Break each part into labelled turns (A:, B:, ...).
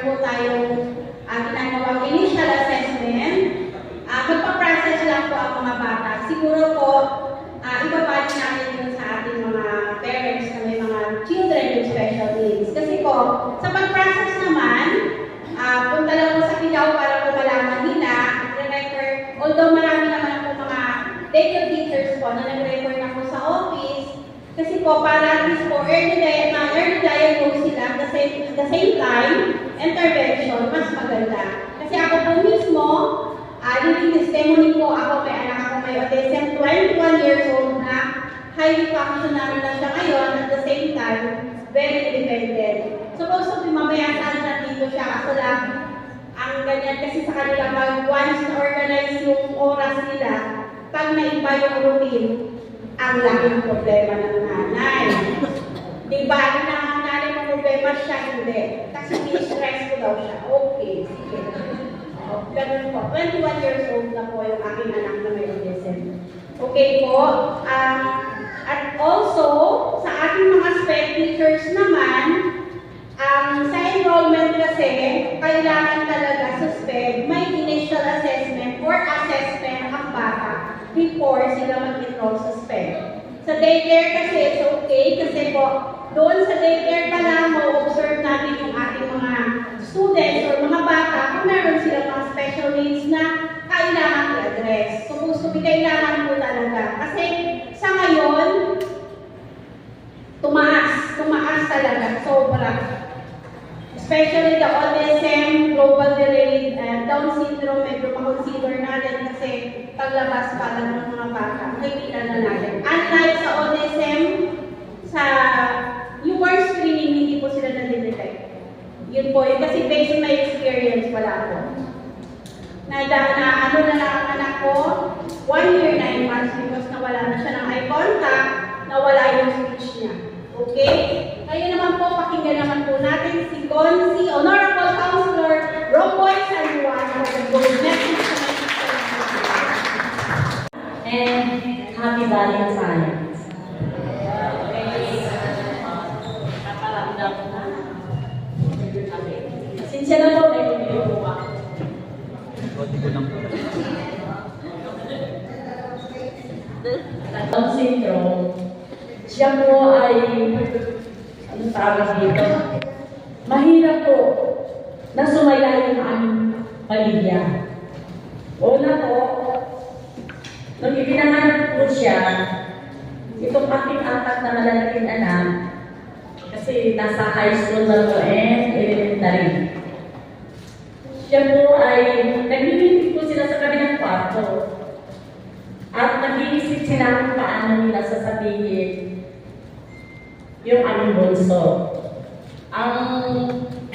A: po tayong ginagawang initial assessment. Magpa-process lang po ang mga bata. Siguro po, ibabalik natin yun sa ating mga parents na may mga children with special needs. Kasi po, sa pag-process naman, punta lang po sa Kilaw para po malaman nila, although marami naman po mga daycare teachers po na nag-refer na po sa office, kasi po para at least po early diagnose sila kasi at the same time, intervention, mas maganda. Kasi ako po mismo, living testimony po, ako may anak ako may autism, 21 years old na, highly functional na siya ngayon, at the same time, very independent. Supposed to be mamaya saan nandito siya, kaso lang, ang ganyan kasi sa kanila, pag once na-organize yung oras nila, pag naiba yung routine, ang laking problema ng nanay. Diba, yung nanay ng problema siya, hindi. Kasi ni-stress ko daw siya. Okay, sige. Ganun po. 21 years old na po yung aking anak na may autism. Okay po. At also, sa ating mga spec teachers naman, sa enrollment kasi, kailangan talaga sa SPED, may initial assessment or assessment ang bata before sila mag-enroll sa SPED. Sa daycare kasi, it's okay kasi po, doon sa daycare pa lang, ma-observe natin yung ating mga students or mga bata kung meron silang mga special needs na kailangan i-address. Supposed to be kailangan po talaga. Kasi sa ngayon, tumaas talaga, sobra. Especially the autism, global delayed, and Down syndrome, medyo makonsider natin kasi paglabas pa lang ng mga bata, nakikita na natin. Unlike sa autism, sa newborn screening, hindi po sila na-detect. Yun po, kasi based on my experience, wala po. Ano na lang ang anak ko, 1 year, 9 months, because nawala na siya ng eye contact, nawala yung speech niya. Okay? Ngayon naman po, pakinggan naman po natin si Consi, Honorable Councilor Romboy Saluan,
B: and happy Valentine's. Sinsya na po, may video po ako. Down syndrome, siya po ay, anong tawag dito? Mahirap po na sumayayin ang pamilya. Una po, nung ipinahanap po siya, itong aking apat na malalaking anak, kasi nasa high school na po and elementary. Siya po ay, naglilitig po sila sa kabilang kwarto. At nag-iisip sila kung paano nila sasabihin yung aming bunso. Ang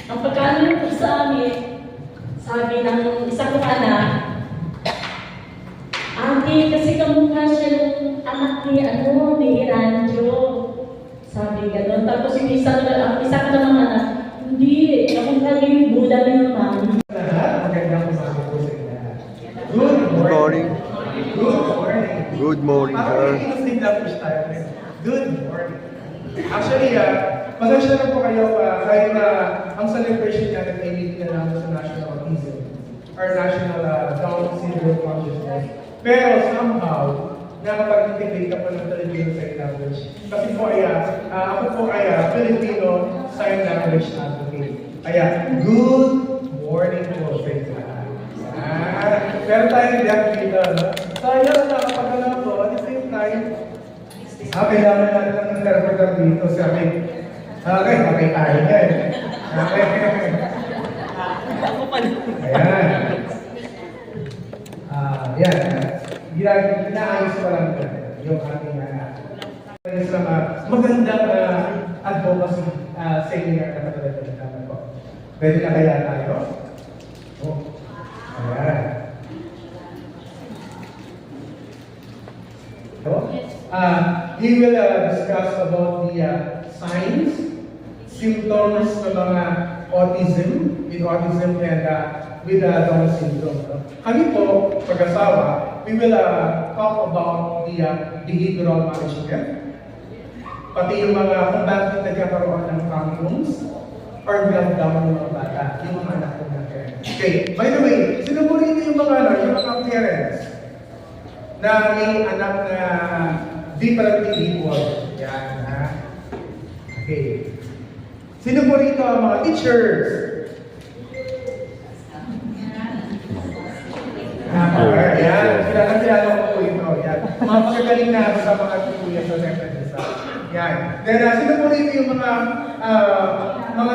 B: pagkano po sa amin, sabi ng isa kong anak, Ate, kasi kamukha siya yung anak ni ni Ranjo. Sabi gano'n. Tapos yung isa ko naman anak, hindi, kamukha niya yung Buddha ni Mami.
C: Magandang umaga po sa inyo. Good morning. Good morning.
D: Good morning, sir.
C: Good morning. Actually, pasensya na po kayo kahit na ang celebration natin ay meeting na namin sa National Autism or National Down Syndrome Consciousness. Pero somehow, nakapag-integrate ka pa ng Filipino Sign Language. Kasi po ako po ay Filipino Sign Language Advocate. Kaya, good morning po sa inyo. Meron tayong diyak dito, no? Tayo nakapagana po, at the same time, kailangan natin ng interpreter dito. Sabi, okay tayo yan. Okay. Ayan. Ginaayos pa lang yung ating magandang advocacy seminar na katulad natin po. Pwede na kaya tayo? Ayan. He will discuss about the signs, symptoms ng mga autism, with autism and with Down syndrome. Kami po, pag-asawa, we will talk about the behavioral management, pati yung mga kung bakit nagkakaroon ng tantrums, or down ng mga bata, yung mga anak ko ng parents. Okay, by the way, sino po rin yung mga parents na may anak na differently equal? Yan, ha? Okay. Sino po rito ang mga teachers? Yan, kilala ko po ito. Yan. Mga pagkagaling na sa mga tutuyan sa Nesa. Yan. Then, sino po rito yung mga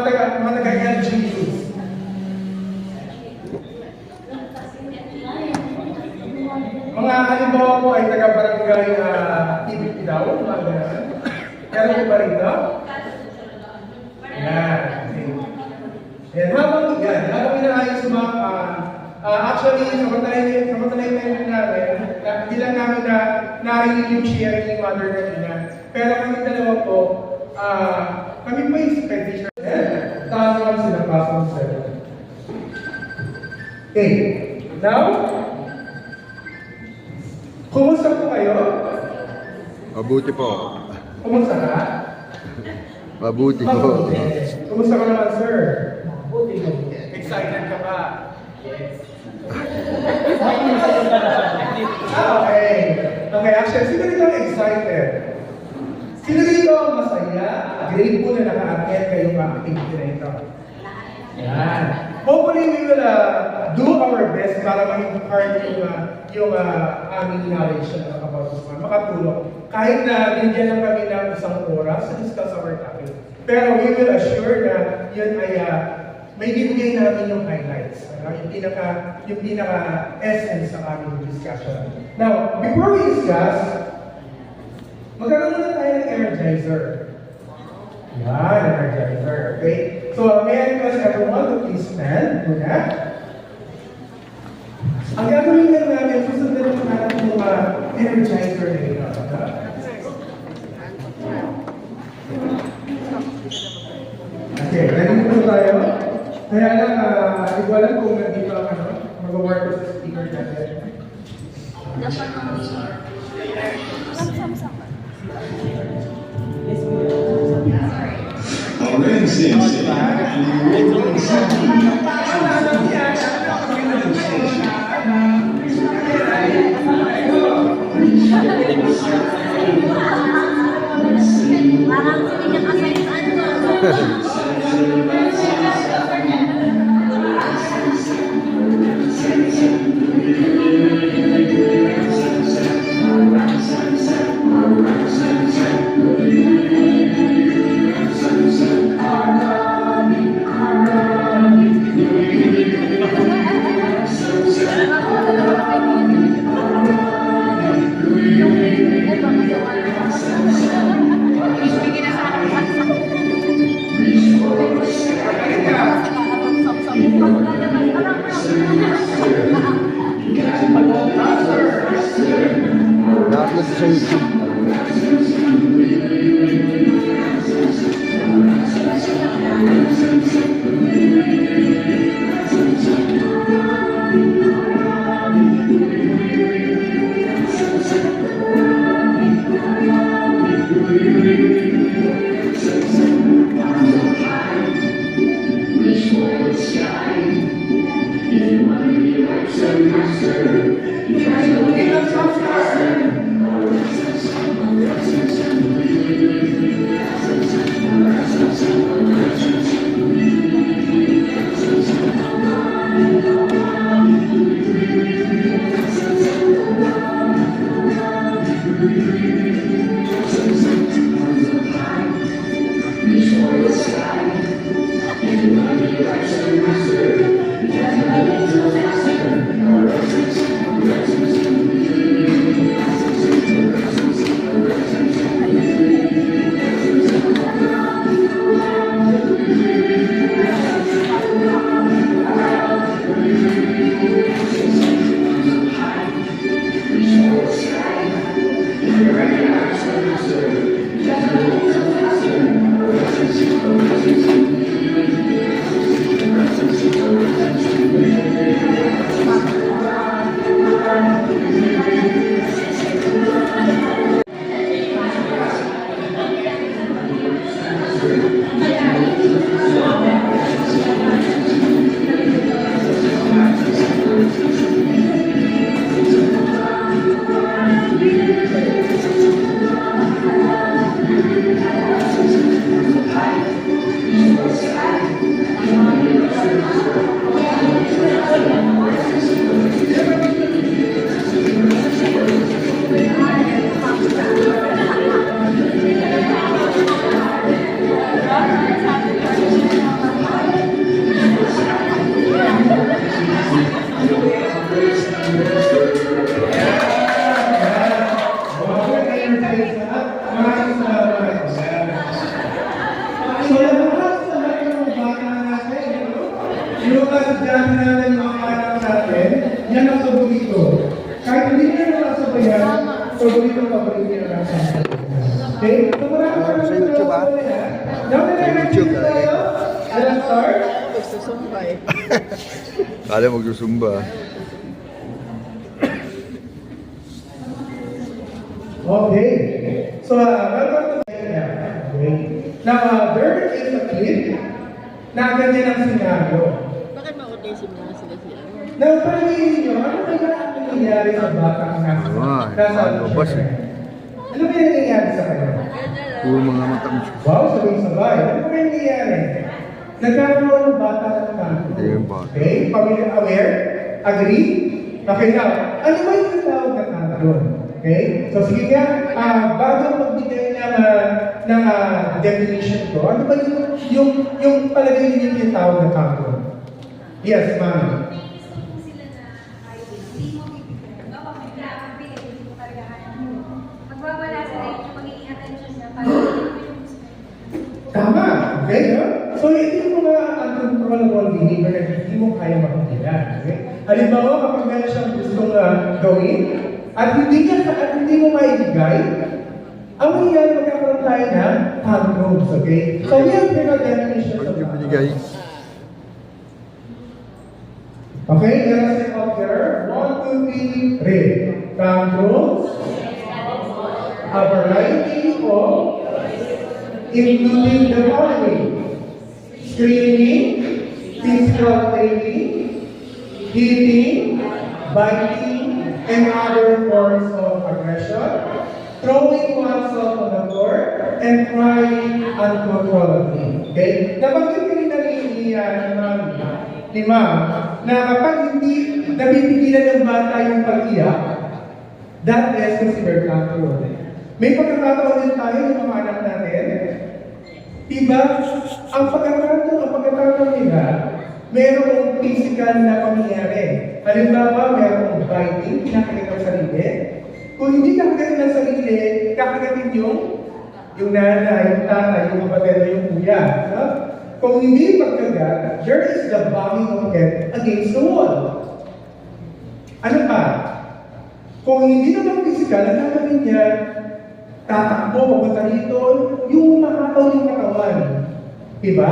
C: taga-LGBTs? Mga halimbawa po ay taga-barangay TVP daw, mga ganun. Meron po ba rito? Yan. Yan, habang inaayos actually, sa matalayin namin, hindi lang namin na narinig yung sharing ni Mother Nadina. Pero kami dalawa po, kami po yung petition. Taas naman sila pasok sa Okay, now, kumusta po kayo?
D: Mabuti po.
C: Kumusta ka?
D: Mabuti po.
C: Mabuti. Kumusta ka naman, sir? Mabuti. Excited ka ba? Yes. Okay. Okay, actually, sino dito ang excited? Sino dito ang masaya? Grateful na naka-attend kayong activity na ito. Yan. Hopefully, we will do our best para ma-impart yung aming knowledge about this one. Makatulong. Kahit na binigyan lang kami ng isang oras to discuss our topic. Pero we will assure na yun ay may bibigay namin yung highlights. Yung pinaka-essence ng aming discussion. Now, before we discuss, magkakaroon na tayo ng energizer. Yan, energizer. Okay? So, may I request everyone to please stand muna. Ang gagawin ka namin, susundan natin yung energizer na ito. Okay, ready na tayo? Kaya lang, hindi ko alam kung nandito ang mag-work ko sa speaker natin.
E: Already seems to
C: Okay? So marami pa
D: Sa YouTube, ah.
C: Now that I
D: YouTube,
C: mentioned tayo, let's start.
D: Kala magsusumba.
C: Okay. So, welcome to my okay. Now, there is a clip na ganyan ang senaryo.
E: Bakit ma-autism na sila siya?
C: Now, panaginip nyo, ano kaya ang nangyayari sa batang nasa
D: ano ba siya?
C: Ano kaya nangyayari sa kanya?
D: Puro mga matang.
C: Wow, sabay-sabay. Ano kaya nangyayari? Nagkakaroon ng bata ng kanto.
D: Ayun ba?
C: Okay? Family aware? Agree? Okay, now, ano ba yung tinatawag na kanto? Okay? So, sige nga, bago magbigay ng definition ko, ano ba yung palagay ninyo yung tinatawag na kanto? Yes, ma'am.
F: Magwawala sa rin yung magiging attention niya para
C: Tama. Okay, no? So, ito yung mga uncontrollable behavior na hindi mo kaya mapigilan. Okay? Halimbawa, kapag meron siyang gustong gawin, at hindi mo maibigay, ang mangyayari magkakaroon tayo ng tantrums, okay? So, we have different definitions
D: Pag
C: of
D: yung binigay,
C: tantrums. Okay, let us take out here. 1, 2, 3, read. Tantrums, a variety of, including the following: screaming, physical training, hitting, biting, and other forms of aggression, throwing oneself on the floor, and crying uncontrollably. Okay? Nabanggit ko rin ni Ma'am, na kapag hindi napipigilan ng bata yung pag-iyak, that is considered control. May pagkakataon din tayo ng mga anak natin. Diba? Ang pagkakataon nila, mayroong physical na pangyayari. Halimbawa, mayroong biting, kinakagat ang sarili. Kung hindi kakagatin ng sarili, kakagatin yung nanay, yung tatay, yung kapatid, yung kuya. No? Kung hindi pagkagat, there is the banging of head against the wall. Ano pa? Kung hindi naman physical, ang gagawin niya, tatakbo, papunta dito, yung mahataw yung katawan. Diba?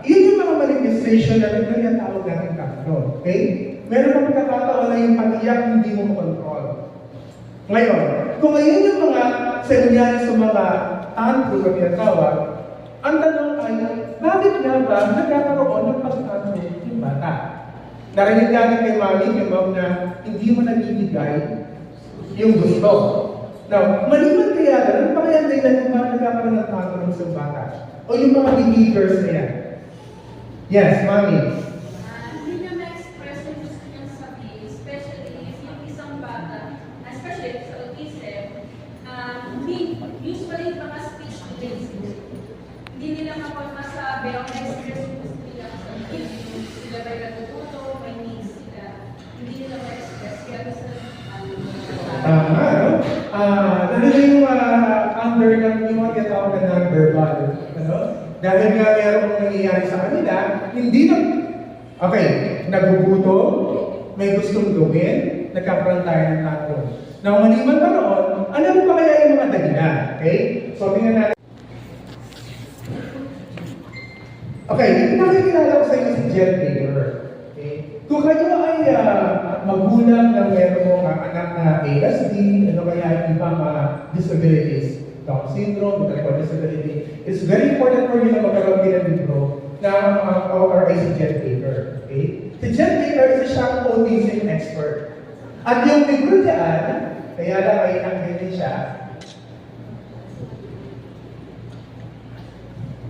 C: Yun yung mga manifestation na tinatawag natin kanto. Okay? Meron pa pagkakataon na yung pag-iyak hindi mo makontrol. Ngayon, kung ngayon yung mga senyales sa mga tantrum na tinatawag, ang tanong ay, bakit nga ba nagkakaroon ng pag-tantrum yung bata? Narinig natin kay Mami, yung ma'am na hindi mo nabibigay yung gusto. Now, maliban kaya ganun, ano pa kaya ang dahilan kung bakit nagkakaroon ng tantrum sa bata? O yung mga behaviors na yan? Yes, Mami.
F: hindi niya ma-express yung gusto niyang sabihin, especially if yung isang bata, especially sa autism, usually mga speech delays. Hindi nila masabi o ma-express yung gusto nila sabihin. Sila ba'y natututo, may needs sila. Hindi nila ma-express. Kaya gusto
C: Tama, no? Ano yung under ng yung mga tinatawag na non-verbal? Ano? Dahil nga merong nangyayari sa kanila, hindi na... Okay, naguguto, may gustong gawin, nagkakaroon tayo ng tantrum. Now, maliban pa roon, ano pa kaya yung mga dahilan? Okay? So, tingnan natin. Okay, nakikilala ko sa inyo si Jen Taylor. Okay? Kung kayo ay magulang ng merong anak na ASD, ano kaya yung ibang disabilities, Down syndrome, intellectual disability, it's very important for you na magkaroon din ng libro na ORA si Jen Taylor. Okay? Si Jen Taylor is siyang autism expert. At yung libro dyan, kaya lang ay nakikita siya.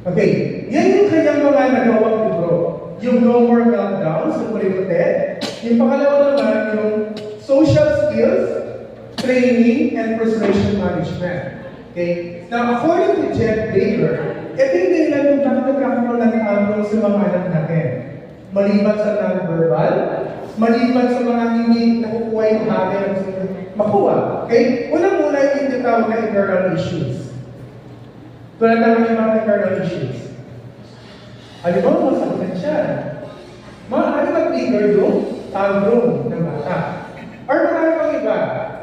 C: Okay, yan yung kanyang mga nagawang libro. Yung No More Meltdowns, yung Purimutet. Yung pangalawa naman, yung Social Skills, Training, and Frustration Management. Okay? Now, according to Jen Taylor, ito yung dahilan kung bakit nagkakaroon ng tantrum sa mga anak natin. Maliban sa non-verbal, maliban sa mga hindi nakukuha yung bagay na gusto makuha. Okay? Unang-una yung tinatawag na internal issues. Tulad naman yung mga internal issues. Alam mo, masakit siya. Maaari mag-trigger yung tantrum ng bata. Or marami pang iba.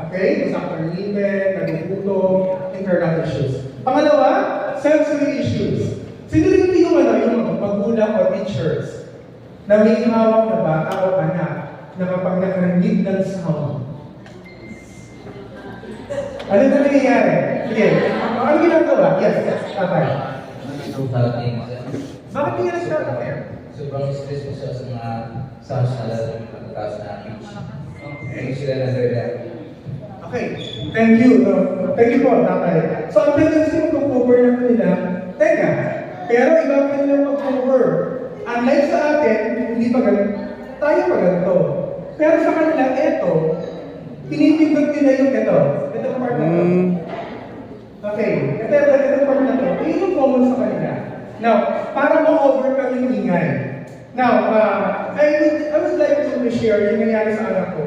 C: Okay? Masaktan ng ngipin, nagugutom, internal issues. Pangalawa, sensory issues. Sino dito yung magulang o teachers na may hawak na bata o anak na kapag nakarinig ng sound? Ano na nangyayari? Sige, ano ginagawa? Yes, tatay. Bakit hindi na siya tatay?
G: Sobrang stress mo siya sa mga sounds na lalo ng pagkataas na pitch. Hindi sila na-react.
C: Okay, thank you. Thank you po, tatay. So, ang tendency mag-cover na nila, teka, pero iba pa nila mag-cover. Unlike sa atin, hindi pa ganito, tayo pa ganito. Pero sa kanila, eto, pinipindot nila yung ito. Ito part na to. Okay, ito part na to. Ito yung common sa kanila. Now, para ma-overcome yung ingay. Now, I would like to share yung nangyari sa anak ko.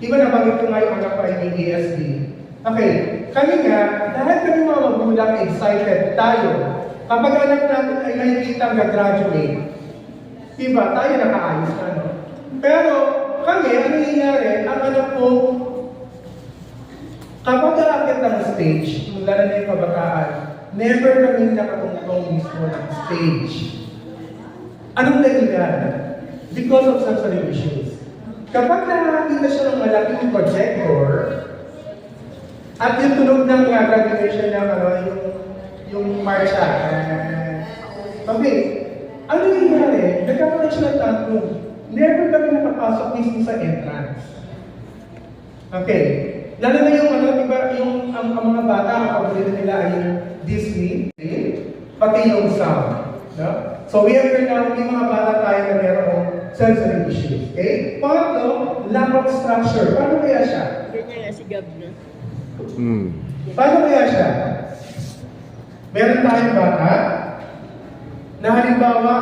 C: Iba na bagay ko nga yung anak ko ay may ASD. Okay, kami nga, dahil kami mga magulang excited tayo, kapag anak natin ay nakikita mag-graduate, diba, tayo nakaayos na, no? Pero, kami, ano nangyayari, ang anak ko, kapag aakit ng stage, lalo na yung kabataan, never kami nakatungtong mismo ng stage. Anong dahilan? Because of sensory issues. Kapag nakakita siya ng malaking projector, at yung tunog ng graduation niya, yung marcha, okay, ano yung nangyari? Nagkakaroon siya ng tantrum. Never kami nakapasok mismo sa entrance. Okay. Lalo na yung diba, ang mga bata, ang paborito nila ay yung Disney, pati yung sound. No? So we have now, may mga bata tayo na merong sensory issues. Okay? Pangatlo, lack of structure. Paano kaya siya?
E: Ganyan nga si Gab na.
C: Paano kaya siya? Meron tayong bata na halimbawa,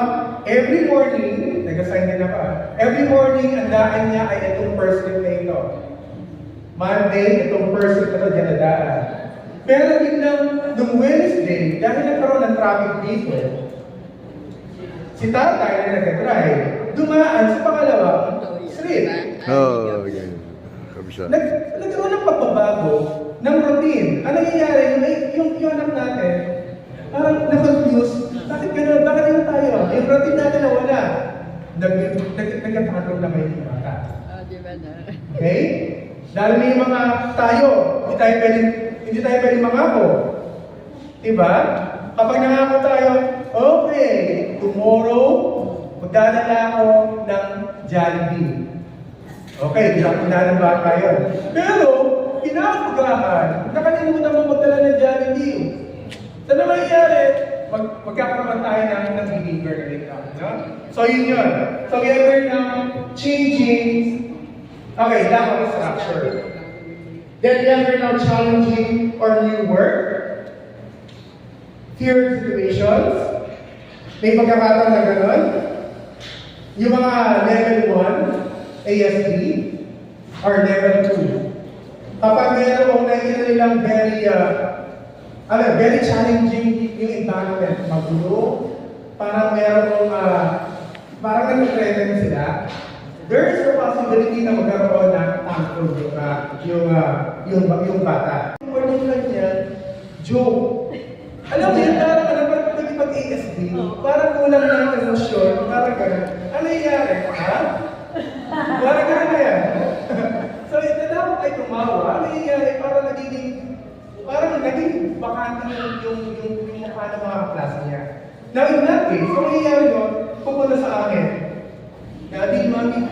C: every morning, nag-assign din ako, every morning, ang daan niya ay itong person na ito. Monday, itong person na ito, dyan na daan. Pero biglang, nung Wednesday, dahil nagkaroon ng traffic dito, si tatay na nag-drive, dumaan sa pangalawang street.
D: Oh, yan. Kabisa.
C: Nagkaroon ng pagbabago ng routine. Ano nangyayari? Yung anak natin, parang na-confuse. Bakit gano'n? Bakit yun tayo? Yung routine natin na wala. Nagkatulong na may bata.
E: Di ba na?
C: Okay? Dahil may mga tayo, hindi tayo pwedeng mangako. Diba? Kapag nangako tayo, okay, tomorrow, magdadala ako ng Jollibee. Okay, pinakundaan ng bata yun. Pero, pinakagahan, nakalimutan mo magdala ng Jollibee. Sa na mangyayari, magkakaroon tayo ng behavior dito. No? So, yun yun. So, we are now changing. Okay, lack of structure. Then, we are now challenging or new work. Fear situations. May pagkakataon na gano'n. Yung mga level 1, ASD, or level 2. Kapag meron kong nakikita nilang very challenging yung environment, magulo, parang meron kong, parang nag-threaten sila, there is a possibility na magkaroon ng tantrum yung bata. Yung word kanya, joke. Alam mo yun, parang pag-ASD, parang kulang na ng emosyon, parang gano'n. Ano nangyayari? Ha? Parang gano'n na yan. So, ito dapat ay tumawa. Ano nangyayari? Parang naging bakante yung mukha ng mga klase niya. Now, in that case, kung nangyayari doon, pupunta sa akin. Daddy, mami,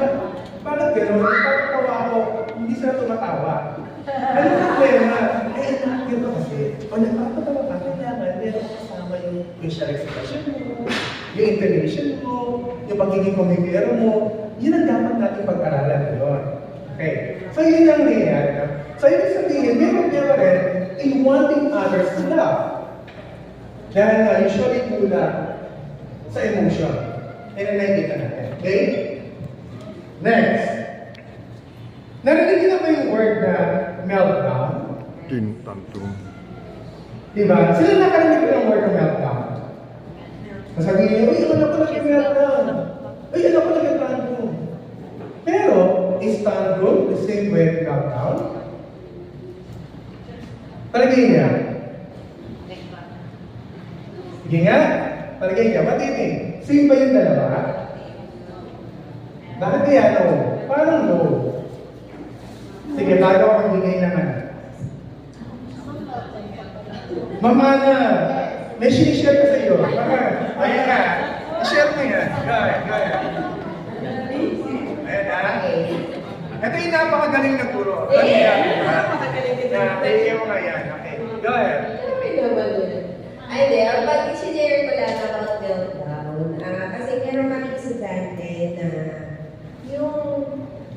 C: parang gano'n, pagkatawa ko, hindi sila tumatawa. Ano na problema? Ganito kasi, o nagpapatawa ka, kailangan meron mo kasama yung facial expression mo, yung intonation mo, yung pagiging komikero mo, yun ang dapat natin pag-aralan doon. Okay. So, yun ang nangyayari. So, ibig sabihin, meron rin in wanting others to love. Dahil nga, usually kulang sa emotion. And nakikita natin. Okay? Next. Narinig niyo na ba yung word na meltdown?
D: Tantrum.
C: Diba? Sila nakarinig ko ng word na meltdown. Sasabihin niyo, uy, ano ko nag-meltdown? Uy, ano ko nag-tantrum? Pero, is tantrum the same way as meltdown? Palagay niya. Sige nga. Palagay niya. Matitig. Same ba yung dalawa? Bakit kaya no? Parang no. Sige, bago ako magbigay ng ano. Mamana, may sinishare ko sa iyo. Ayan na. I-share mo yan. Gaya. Ayan na. Ito yung napakagaling na guro. Napakagaling mo nga yan. Okay. Go ahead.
H: Ay, hindi. Pag i-share ko lang about meltdown, kasi meron kami estudyante na yung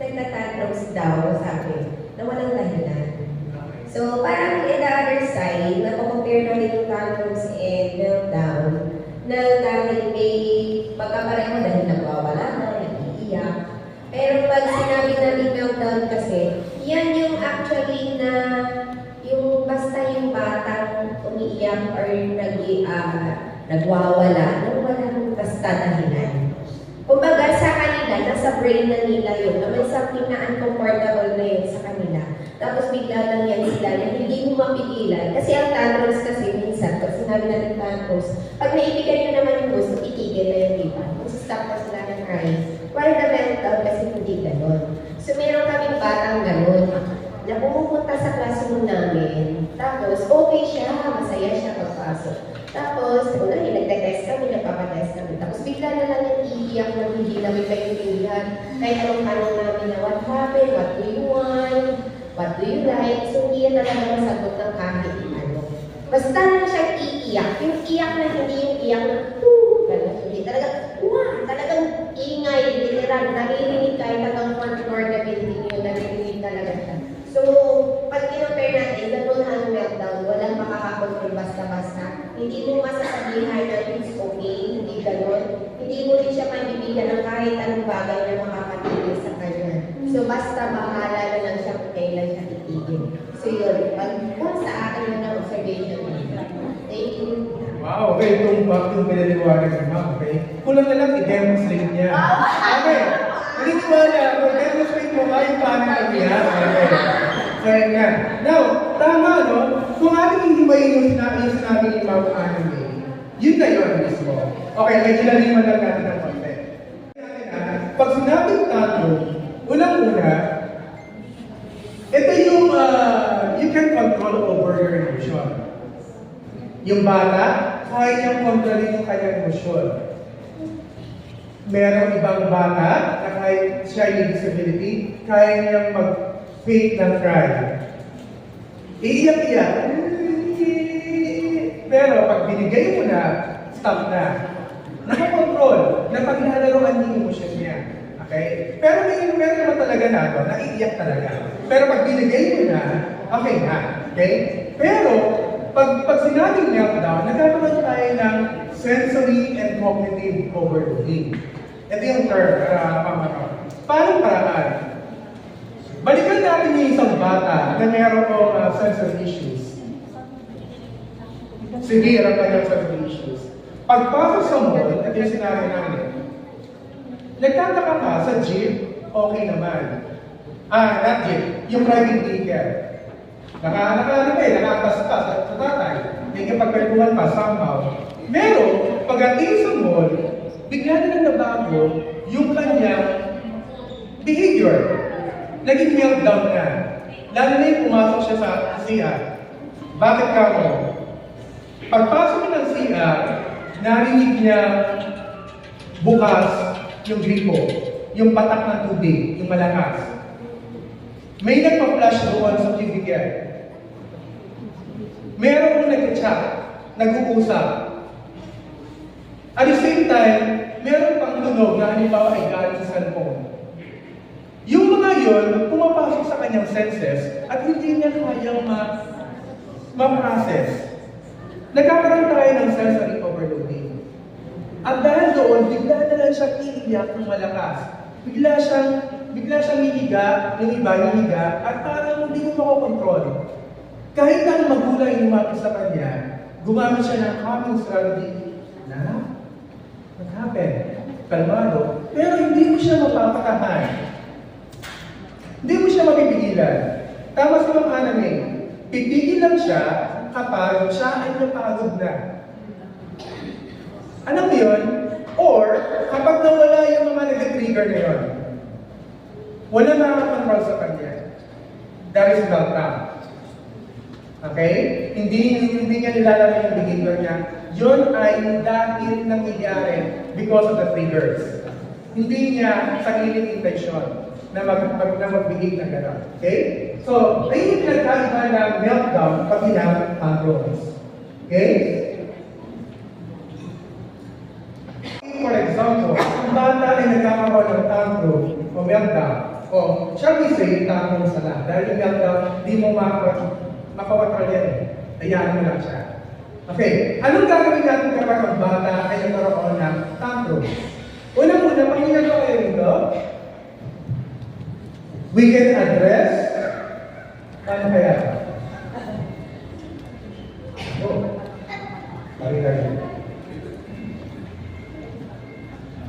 H: nagtatantrums daw, sabi, na walang dahilan. So, parang in the other side, napakompare natin yung tantrums and meltdown na dahil may pagkapareho dahil nagwawala na, nag-iiyak. Pero pag sinabi namin meltdown kasi, yan yung actually na yung basta yung batang umiiyak or nagwawala, nang walang basta dahilan. Kumbaga sa kanila, nasa brain na nila yun, na may something na uncomfortable na yun sa kanila. Tapos bigla lang yan sila, na hindi mo mapigilan. Kasi ang tantrums kasi minsan, pag sinabi natin tantrums, pag naibigan nyo naman yung gusto, itigil na yung iba. Mag-stop na sila ng crying. While the meltdown kasi hindi ganun. So meron kaming batang ganun, na pumupunta sa classroom namin, tapos okay siya, masaya siya pagpasok. Tapos, unahin, nagte-test kami, nagpapadest kami. Tapos bigla na lang yung iiyak na hindi namin kaintindihan. Kahit anong tanong namin na what happened, what do you want, what do you like. So hindi yan talaga masagot ng kahit ano. Basta na siyang iiyak. Yung iyak na hindi yung iyak na hindi talaga, talagang ingay, literal, naririnig kahit hanggang front na building yun, naririnig talaga siya. So, pag kinopare natin, ganun ang meltdown, walang makakakontrol basta-basta. Hindi mo masasabihan na it's okay, hindi ganun. Hindi mo rin siya mabibigyan ng kahit anong bagay na makakatigil sa kanya. So, basta bahala na lang siya kung kailan siya titigil. So, yun. Kung sa akin yun ang observation niya. Thank you.
C: Wow, okay. Itong pinaliwanag ni Ma'am, okay? Kulang na lang i-demonstrate niya. Okay. Naniniwala ako, demonstrate mo kayo paano nagbihan. Okay. So, yan nga. Now, tama, no? Kung ating hihimayin yung sinabi ni Ma'am Anime, yun na yun mismo. Okay, medyo laliman lang natin ng konti. Pag sinabing tantrum, unang-una, ito yung you can control over your emotion. Yung bata, kaya niyang kontrolin yung kanyang emosyon. Merong ibang bata na kahit siya may disability, kaya niyang mag-fake ng cry. Iiyak-iyak. Pero pag binigay mo na, stop na. Nakakontrol, na paglalaroan niya yung emosyon niya. Okay? Pero meron naman talaga na ito, naiiyak talaga. Pero pag binigay mo na, okay na. Okay? Pero, pag sinabing meltdown, nagkakaroon tayo ng sensory and cognitive overloading. Ito yung term, paano paraan? Balikan natin yung isang bata na meron kong sensory issues. Severe ang kanyang sensory issues. Pagpasok sa mall, ito yung sinabi namin, nagtataka ka sa jeep, okay naman. Not jeep, yung driving vehicle. Nakatastas sa tatay. May kapagkwentuhan pa, somehow. Pero, pagdating sa mall, bigla na lang nabago yung kanyang behavior. Naging meltdown na. Lalo na yung pumasok siya sa CR. Bakit ka mo? Pagpasok niya ng CR, narinig niya bukas yung gripo, yung patak ng tubig, yung malakas. May nagpa-flash doon sa cubicle. Meron kong nag-chat, nag-uusap. At the same time, meron pang tunog na halimbawa ay galing sa cellphone. Yung mga yun, pumapasok sa kanyang senses at hindi niya kayang ma-process. Nagkakaroon tayo ng sensory overloading. At dahil doon, bigla na lang siya iiyak ng malakas. Bigla siyang hihiga, yung iba hihiga, at parang hindi mo makokontrol. Kahit ang magulang yung lumapit sa kanya, gumamit siya ng calming strategy na, what happened? Kalmado. Pero hindi mo siya mapapatahan. Hindi mo siya mapipigilan. Tama sa mga anime. Pipigil lang siya kapag siya ay napagod na. Alam mo yun? Or, kapag nawala yung mga nag-trigger na yun, wala makakakontrol sa kanya. That is meltdown. Okay? Hindi niya nilalaro yung behavior niya. Yun ay dahil nangyayari because of the triggers. Hindi niya sariling intensyon na mag-behave na gano'n. Okay? So, ayun yung pinagkaiba ng meltdown pag ginamit tantrums. Okay? For example, kung bata ay nagkakaroon ng tantrum o meltdown, o shall we say, tantrums na lang. Dahil yung meltdown, di mo makawatrol yan eh. Hayaan mo lang siya. Okay, anong gagawin natin kapag ang bata ay nagkaroon ng tantrum? Unang-una, pakinggan ko kayo nito. We can address, paano kaya?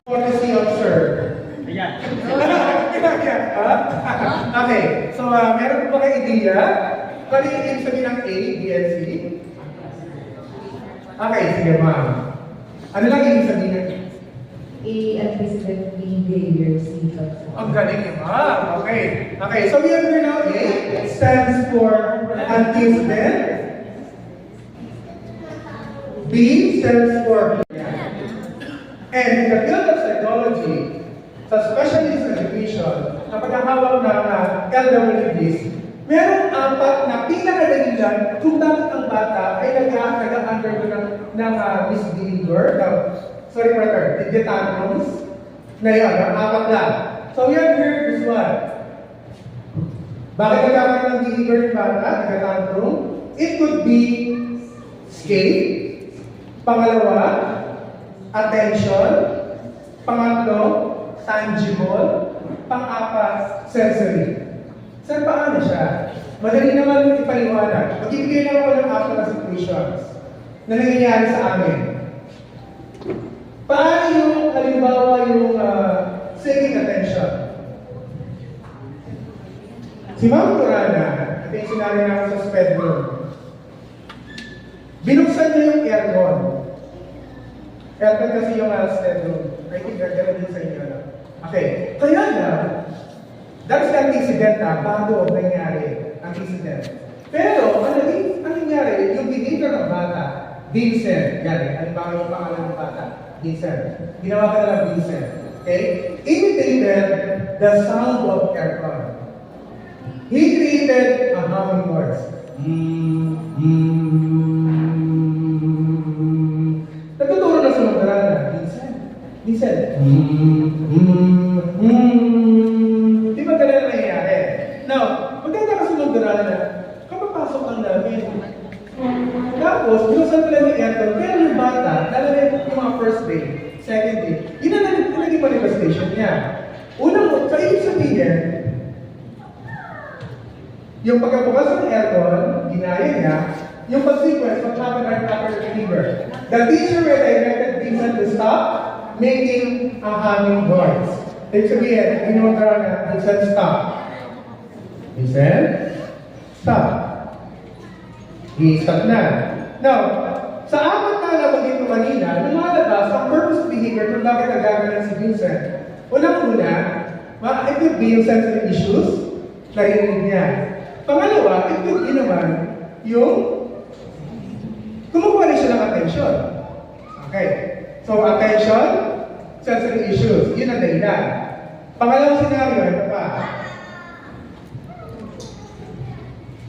C: Policy observed.
I: Ayan.
C: Okay, so meron po ba kayo idea? Kali yung sabihin ng A, B, and C? Okay, sige ma'am. Ano lang yung sabihin ng
H: A, unprecedented behavior, C,
C: ang galing niyo ba? Okay. Okay, so we have here now A stands for antecedent. B stands for and in the field of psychology, sa specialist education, kapag hawak ng LWDs, merong apat na pinakadahilan kung bakit ang bata ay nag-undergo ng misbehavior, sorry brother, the tantrums, na yun, ang apat lang. So we have here this one. Bakit nagkakaroon ng behavior ng bata, nag-tantrum? It could be escape. Pangalawa, attention. Pangatlo, tangible. Pang-apat, sensory. Sir, paano siya? Madali naman ipaliwanag. Magbibigay lang ako ng apat na situations na nangyayari sa amin. Paano yung, halimbawa, yung seeking attention? Si Ma'am Corana, ito yung sinabi namin sa sped room. Binuksan niya yung aircon. Aircon kasi yung sped room. I think gagawin din sa inyo. Okay. Kaya na, that's the antecedent bago nangyari ang incident. Pero, ang nangyari, yung behavior ng bata, Vincent, yan, halimbawa yung pangalan ng bata, Vincent. Ginawa ka na lang Vincent. Okay? Imitated the sound of aircon. He created a humming voice. Natuturo na sa mag-arana, Vincent. Vincent. Di ba ganun ang nangyayari? Now, maganda ka sa mag-arana, kapapasok ang namin. Tapos, binuksan ko lang yung aircon, pero yung bata, lalo yung mga first day, second day, yun ang naging manifestation niya. Unang, sa ibig sabihin, yung pagkabukas ng aircon, ginaya niya, yung pag-sequence, what happened right after the fever. The teacher redirected Vincent to stop making a humming voice. Ibig sabihin, ginawa ka na, Vincent, stop. Vincent, stop. I-stop na. Now, sa apat na nabanggit ko kanina, lumalabas ang purpose behavior kung bakit nagagalan si Vincent. Unang-una, it could be yung sensory issues, narinig niya. Pangalawa, it could be naman yung kumukuha rin siya ng attention. Okay. So, attention, sensory issues. Yun ang dahilan. Pangalawang scenario, ito pa.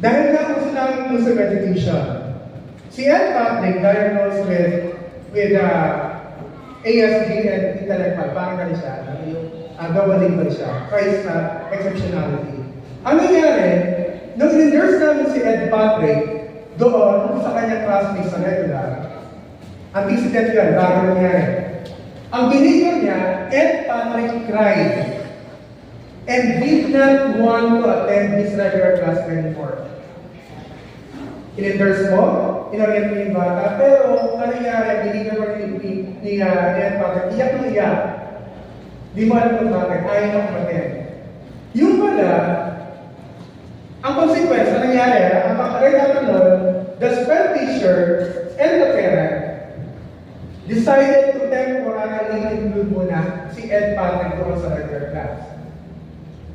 C: Dahil nga kung sinabing inclusive education, si Ed Patrick diagnosed with ASD and intellectual, parang gani siya, yung gawaling ba siya, Christ exceptionality. Ang nangyari, nung in-nurse namin si Ed Patrick, doon sa kanyang classmates sa regular, antecedent yan, bago nangyari. Ang behavior niya, Ed Patrick cried and did not want to attend his regular class anymore. In-nurse mo, inorient mo yung bata, pero ano nangyari, behavior mo ni Ed Patrick, iyak ng iyak. Di mo alam kung bakit, ayaw na kumatin. Yung pala, Ang consequence, na nangyari, ang right after nun, the spell teacher and the parent decided to temporarily include muna si Ed Patrick doon sa regular class.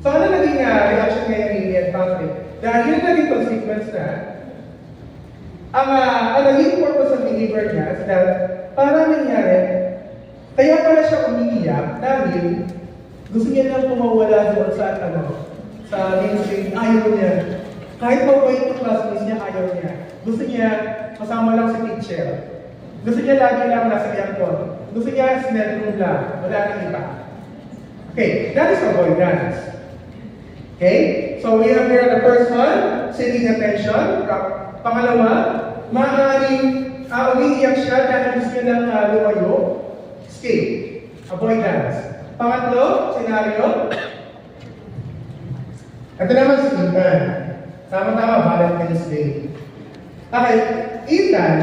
C: So ano naging reaction ngayon ni Ed Patrick? Dahil yun naging consequence na, ang naging purpose ng behavior niya is that para nangyari, kaya pala siya umiiyak dahil gusto niya lang pumawala doon sa mainstream, ayaw niya. Kahit mabait yung classmates niya, ayaw niya. Gusto niya kasama lang si teacher. Gusto niya lagi lang nasa yankon. Gusto niya smell room lang. Wala nang iba. Okay, that is avoidance. Okay? So we have here the first one, seeking attention. Pangalawa, maaaring umiiyak siya dahil gusto niya lang lumayo. Escape. Avoidance. Pangatlo, scenario. Ito naman si Ethan. Tama-tama, Valentine's Day. Okay, Ethan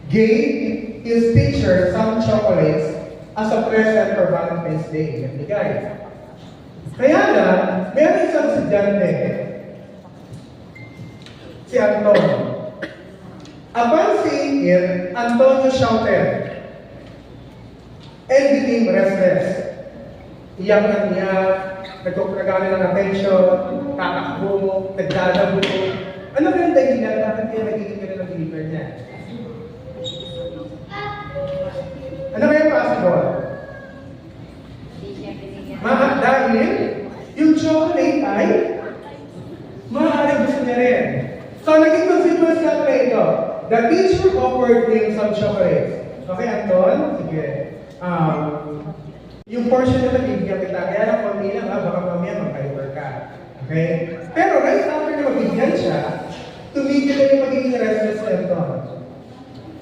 C: gave his teacher some chocolates as a present for Valentine's Day. Nagbigay. Kaya lang, meron isang estudyante, si Anton. Upon seeing it, Antonio shouted and became restless. Iyak na iyak, nagkukagana ng attention, tatakbo, nagdadabo. Ano ba yung dahilan? Bakit kaya nagiging gano'n ng behavior niya? Ano kaya possible? Dahil yung chocolate ay maaaring gusto niya rin. So, naging consequence na ito. The teacher offered him some chocolates. Okay, Anton? Sige. Yung portion na nabibigyan kita, kaya lang konti lang, baka mamaya mag-hyper ka. Okay? Pero right after na mabigyan siya, tumigil na yung magiging restless na ito.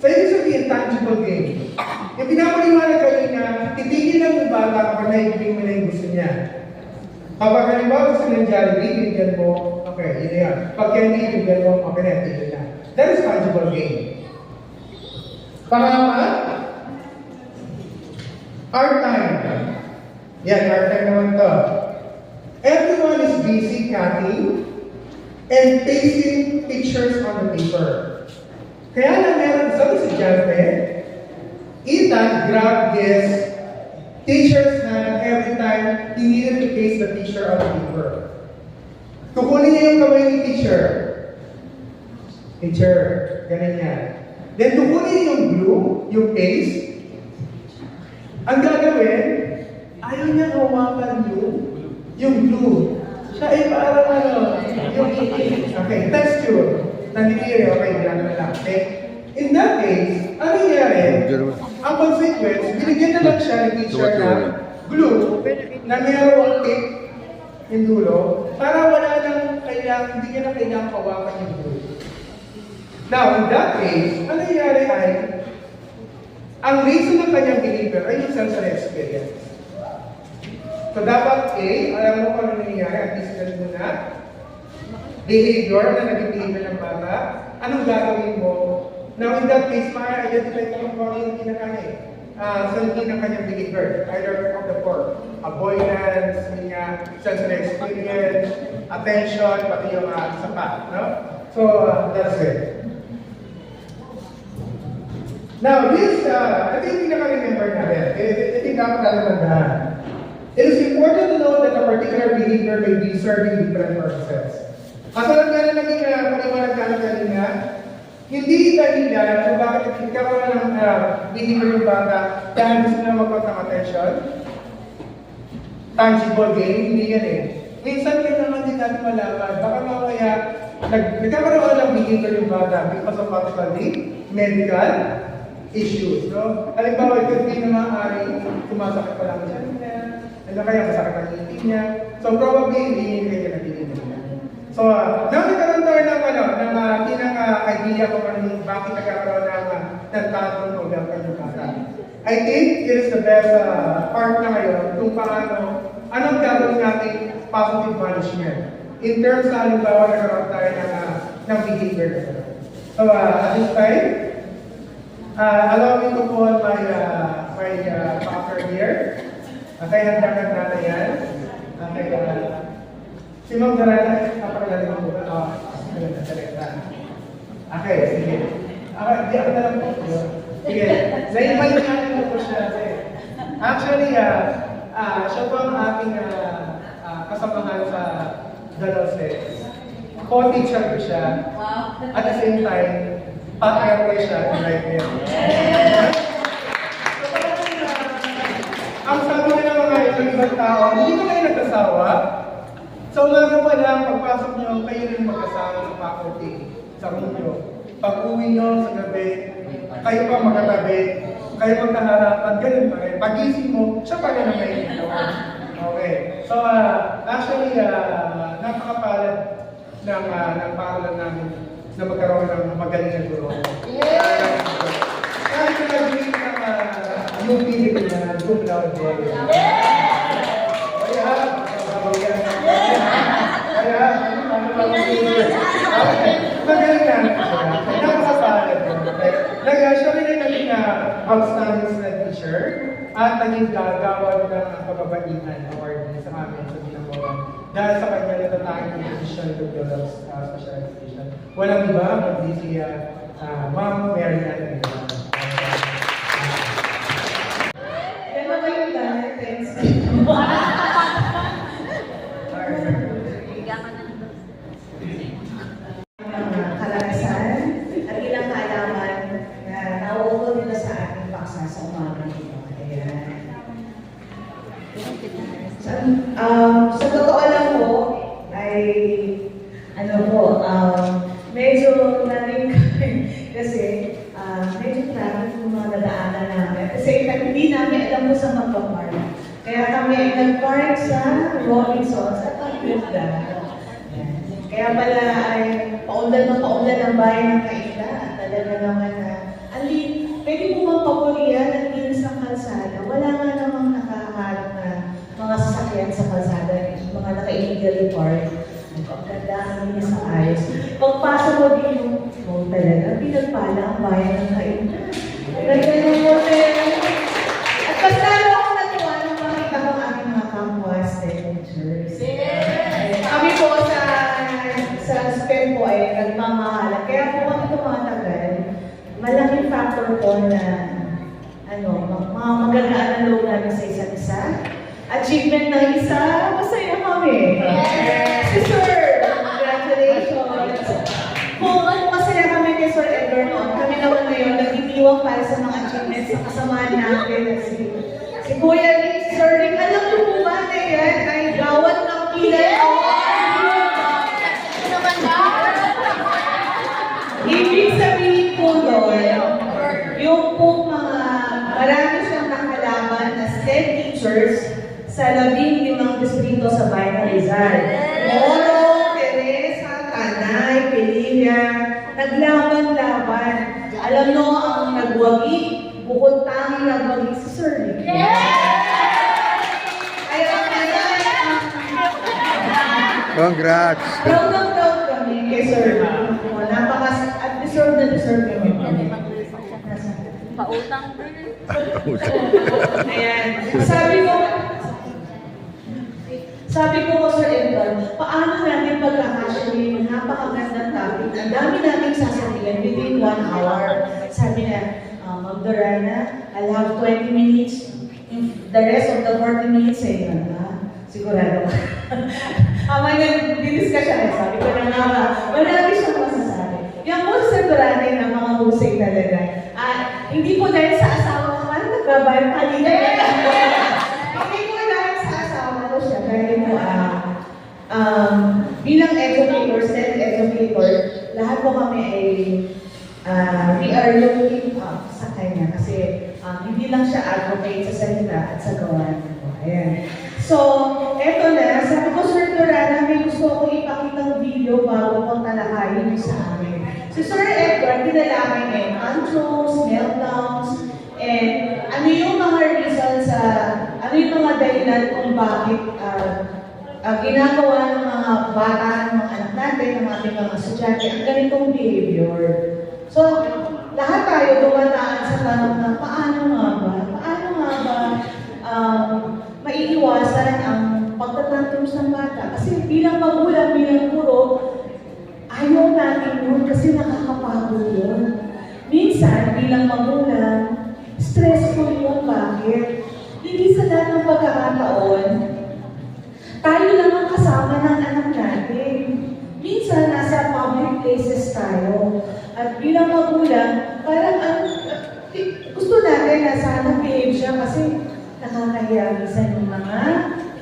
C: So, ibig sabihin, tangible gain. Yung pinapaliwanag kanina, titigil lang yung bata kapag naibigay mo na yung gusto niya. Kapag halimbawa gusto ng Jollibee, bigyan mo, okay, yun yan. Pag candy, bigyan mo, okay na, tigil na. That is tangible gain. Pangalawa, our time. Yan, our time naman to. Everyone is busy cutting and pasting pictures on the paper. Kaya lang meron isang estudyante, Ethan grabbed his teacher's hand every time he needed to paste the picture on the paper. Kukunin niya yung kamay ni teacher. Teacher, ganun yan. Then kukunin niya yung glue, yung paste. Ang gagawin, ayaw niya hawakan yung glue. Siya ay parang okay, texture. Nandiri, okay, bilang na lang. Okay? In that case, ano nangyari? Ang consequence, binigyan na lang siya ng teacher ng glue na mayroong tip yung dulo para wala nang kailangan, hindi niya na kailangan hawakan yung glue. Now, in that case, ano nangyari ay ang reason ng kanyang behavior ay yung sensory experience. So, dapat A, alam mo kung ano nangyayari, anticipate mo na, behavior na naging behavior ng bata, anong gagawin mo? Now, in that case, ma-identify mo kung ano yung kinakanya santi ng kanyang behavior, either of the four. Avoidance, sensory experience, attention, pati yung sapat. No? So, that's it. Now, this, ito yung pinaka-remember natin. Ito yung dapat natin. It is important to know that a particular behavior may be serving different purposes. Kasalat nga na naging paliwanag natin kanina, hindi dahilan kung bakit nagkakaroon ng behavior yung bata dahil gusto na magpag ng attention. Tangible gain, hindi yan eh. Minsan yun naman din natin malaman. Baka mamaya nagkakaroon ng behavior yung bata because of particularly medical issues. No? Halimbawa, ito hindi na maaaring sumasakit pa lang siya niya. Ano kaya masakit ang ngipin niya. So probably hindi niya nagiging niya. So, nagkaroon tayo ng idea kung bakit nagkakaroon ng tanong o ng kanyang bata. I think it is the best part na ngayon kung paano, anong gagawin natin positive management. In terms na halimbawa nagkaroon tayo ng behavior. So, at this time, allow me to call my pastor here. Okay, handa-handa na yan. Okay, Si Ma'am Dorana, kapakilala mo po. Okay, sige. Di ako na lang po. Sige, na-invite natin po siya. Actually, siya po ang aking kasamahan sa Daloses. Co-teacher ko siya. At the same time, partner ko siya in life niya. Ang sabi na ng mga ibang tao, hindi ko kayo nagkasawa. Sa umaga pa lang, pagpasok niyo, kayo rin magkasama ng faculty sa inyo. Pag-uwi niyo sa gabi, kayo pa magkatabi, kayo magkaharapan, ganun pa rin. Pag-isip mo, siya pa rin ang may ginawa. Okay. So, actually, napakapalad ng paaralan namin na magkaroon ng magaling na guro. Kahit na nag-uwi ng UP na group na magaling na napakapalad ko. Siya rin ay naging outstanding na teacher at naging gagawad ng pagabaitan award sa amin sa Binamuran. Dahil sa kanya natatangin ng position of the special education. Walang iba, kundi si Ma'am Mary Ann.
A: Kaya ba yung dahil?
B: Kalakasan at ilang kaalaman na nauukol nila sa ating paksa sa umaga nito. Ayan. Sa totoo lang po, ay medyo naling kasi medyo traffic yung mga nadaanan namin. Kasi hindi namin alam kung saan magpapark. Kaya kami ay nag-park sa Robinsons at Pagbilda. Kaya pala ay paundan ang bayan ng Kaila. Talaga naman na, pwede po bang papulian ang linis ng kalsada? Wala nga namang nakaharap na mga sasakyan sa kalsada, mga naka-illegally park. Ang ganda, ang linis ng ayos. Pagpasok mo dito, talaga, pinagpala ang bayan ng Kaila. Ganda ng hotel. At mas lalo ako natuwa nung makita ko ang aking mga kamwas teachers. Kami po sa SPEM po ay nagmamahala. Kaya po kami tumatagal, malaking factor po na mga magagaan ang loob namin sa isa't isa. Achievement ng isa, masaya kami. Si Sir, congratulations. Kung masaya kami kay Sir Edgar noon, kami naman ngayon nagtitiwang para sa mga achievements sa kasamaan natin. Si Kuya Rick, Sir Rick, alam niyo po ba na yan ay gawat ng kilay ibig sabihin po doon, yung po marami siyang nakalaban na STEM teachers sa 15 distrito sa bayan ng Rizal. Moro, Teresa, Tanay, Pelilla, naglaban-laban. Alam mo ang nagwagi, bukod tanging nagwagi si Sir Rick.
D: Congrats!
B: Proud kami kay Sir Rick. Deserve na deserve kami.
E: Pautang din.
B: Ayan. Sabi ko Sir Edgar, paano natin pagkakasya yung napakagandang topic? Ang dami nating sasabihin within 1 hour. Sabi na, Ma'am Dorana, I'll have 20 minutes. The rest of the 40 minutes ay sigurado. Amay nag-discuss siya. Sabi ko na nga, marami siyang masasabi. Yung po sa Dorana na mga husay talaga. Hindi po dahil sa asawa ko, parang nagbabayang kanina. Hindi po dahil sa asawa ko siya. Dahil po, bilang educator, STEM educator, lahat po kami ay we are looking up sa kanya. Kasi hindi lang siya advocate sa salita at sa gawa. Ayan. So, eto na. Sabi ko, Sir Dorana, may gusto ko ipakitang video bago kong talakayin sa amin. Si Sir Edgar, dinalaman niya yung tantrums, meltdowns, and ano yung mga reasons, ano yung mga dahilan kung bakit ginagawa ng mga bata, ng mga anak natin, ng ating mga estudyante, ang ganitong behavior. So, lahat tayo dumadaan sa tanong na paano nga ba maiiwasan ang pagtatantrums ng bata? Kasi bilang magulang, minsan, bilang magulang, stressful yun. Bakit? Hindi sa lahat ng pagkakataon, tayo lang ang kasama ng anak natin. Minsan, nasa public places tayo. At bilang magulang, parang gusto natin na sana behave siya kasi nakakahiya minsan yung mga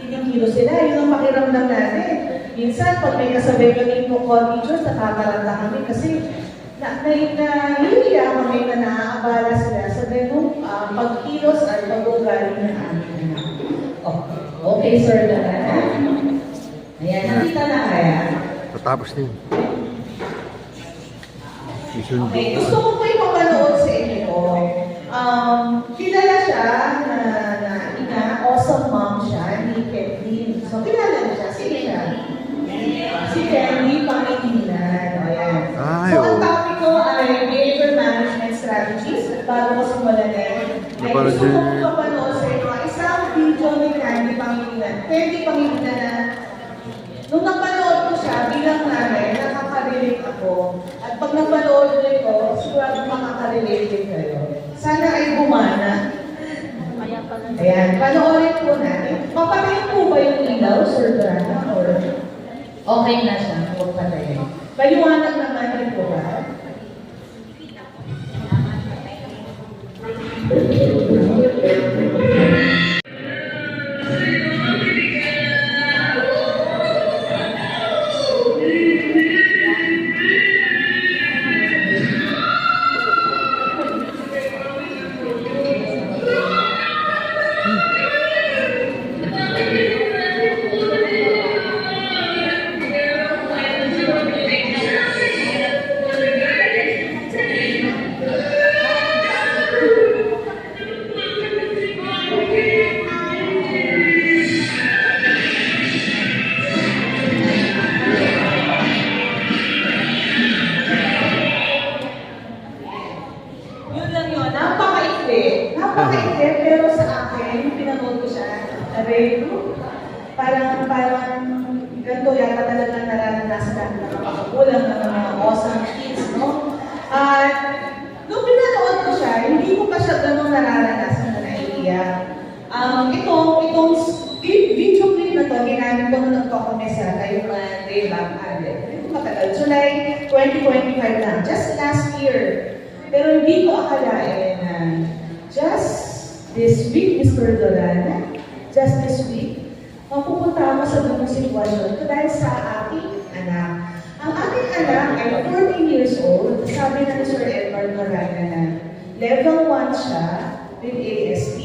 B: kinikilo sila. Yun ang pakiramdam natin. Minsan, pag may kasabay kami ng co-teachers, nakakalanda kami kasi nahihiya kami na naaabala sila sa ganung pagkilos at pag-ugali ng aming anak. Okay, sir, na. Ayan, nakita na kaya?
D: Tatapos din. Isundo.
B: Okay, gusto ko po ipapanood sa inyo. Kilala siya na ina, awesome mom siya, ni Kathleen. So, kilala niyo siya. Sino siya? Si Kathleen Pangilinan. O, ayan.
D: Ay,
B: So, ang
D: oo.
B: topic ko ay behavior management strategies. At bago ko simulan ay gusto ko po ipapanood sa inyo isang video ni Candy Pangilinan. Candy Pangilinan na nung napanood ko siya bilang nanay, nakaka-relate ako. At pag napanood niyo ito, sigurado makaka-relate din kayo. Sana ay bumana. Ayan, panoorin po natin. Papatayin po ba yung ilaw, Sir Brana? Or okay na siya, huwag patayin. Paliwanag naman rin po ba? Yun lang yun. Napakaikli. Napakaikli, pero sa akin, pinanood ko siya, sabi ko, parang ganito yata talaga nararanasan natin ng mga magulang, ng mga awesome kids, no? At nung pinanood ko siya, hindi ko pa siya ganun nararanasan na naiiyak. Itong video clip na to, ginamit ko nung nagpakamesa kayo Monday back ito matagal, July 2025 lang, just last year. Pero hindi ko akalain na just this week, Mr. Dorana, just this week, mapupunta ako sa ganung sitwasyon dahil sa aking anak. Ang aking anak ay 14 years old. Sabi na ni Sir Edward Dorana na level 1 siya with ASD.